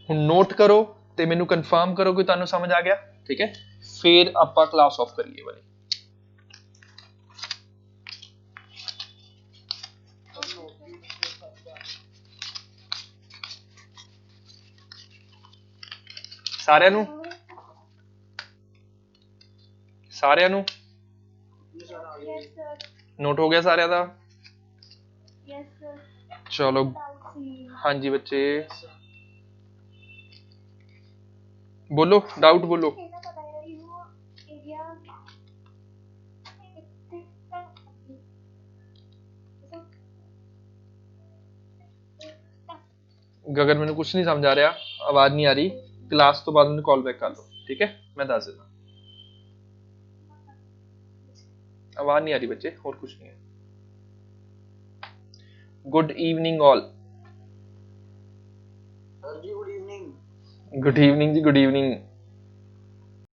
Speaker 4: ਹੁਣ ਨੋਟ ਕਰੋ ਤੇ ਮੈਨੂੰ ਕਨਫਰਮ ਕਰੋ ਕਿ ਤੁਹਾਨੂੰ ਸਮਝ ਆ ਗਿਆ, ਠੀਕ ਹੈ। ਫਿਰ ਆਪਾਂ ਕਲਾਸ ਆਫ ਕਰੀਏ ਵਾਲੀ। ਸਾਰਿਆਂ ਨੂੰ
Speaker 2: Yes sir.
Speaker 4: ਨੋਟ ਹੋ ਗਿਆ ਸਾਰਿਆਂ ਦਾ?
Speaker 2: Yes sir.
Speaker 4: ਚਲੋ
Speaker 2: Doubt ਸੀ।
Speaker 4: ਹਾਂਜੀ ਬੱਚੇ ਬੋਲੋ, ਡਾਊਟ ਬੋਲੋ।
Speaker 2: ਇਹਦਾ ਪਤਾ ਹੈ ਇਹਨੂੰ ਏਰੀਆ
Speaker 4: ਅਗਰ ਮੈਨੂੰ ਕੁਝ ਨਹੀਂ ਸਮਝ ਆ ਰਿਹਾ, ਆਵਾਜ਼ ਨਹੀਂ ਆ ਰਹੀ, ਕਲਾਸ ਤੋਂ ਬਾਅਦ ਮੈਨੂੰ ਕਾਲ ਬੈਕ ਕਰ ਲਓ, ਠੀਕ ਹੈ। ਮੈਂ ਦੱਸ ਦਿੰਦਾ, ਆਵਾਜ਼ ਨਹੀਂ ਆ ਰਹੀ ਬੱਚੇ, ਹੋਰ ਕੁਝ ਨਹੀਂ ਹੈ। ਗੁੱਡ ਈਵਨਿੰਗ ਆਲ।
Speaker 5: ਸਰ ਜੀ ਗੁੱਡ ਈਵਨਿੰਗ।
Speaker 4: ਗੁੱਡ ਈਵਨਿੰਗ ਜੀ, ਗੁੱਡ ਈਵਨਿੰਗ।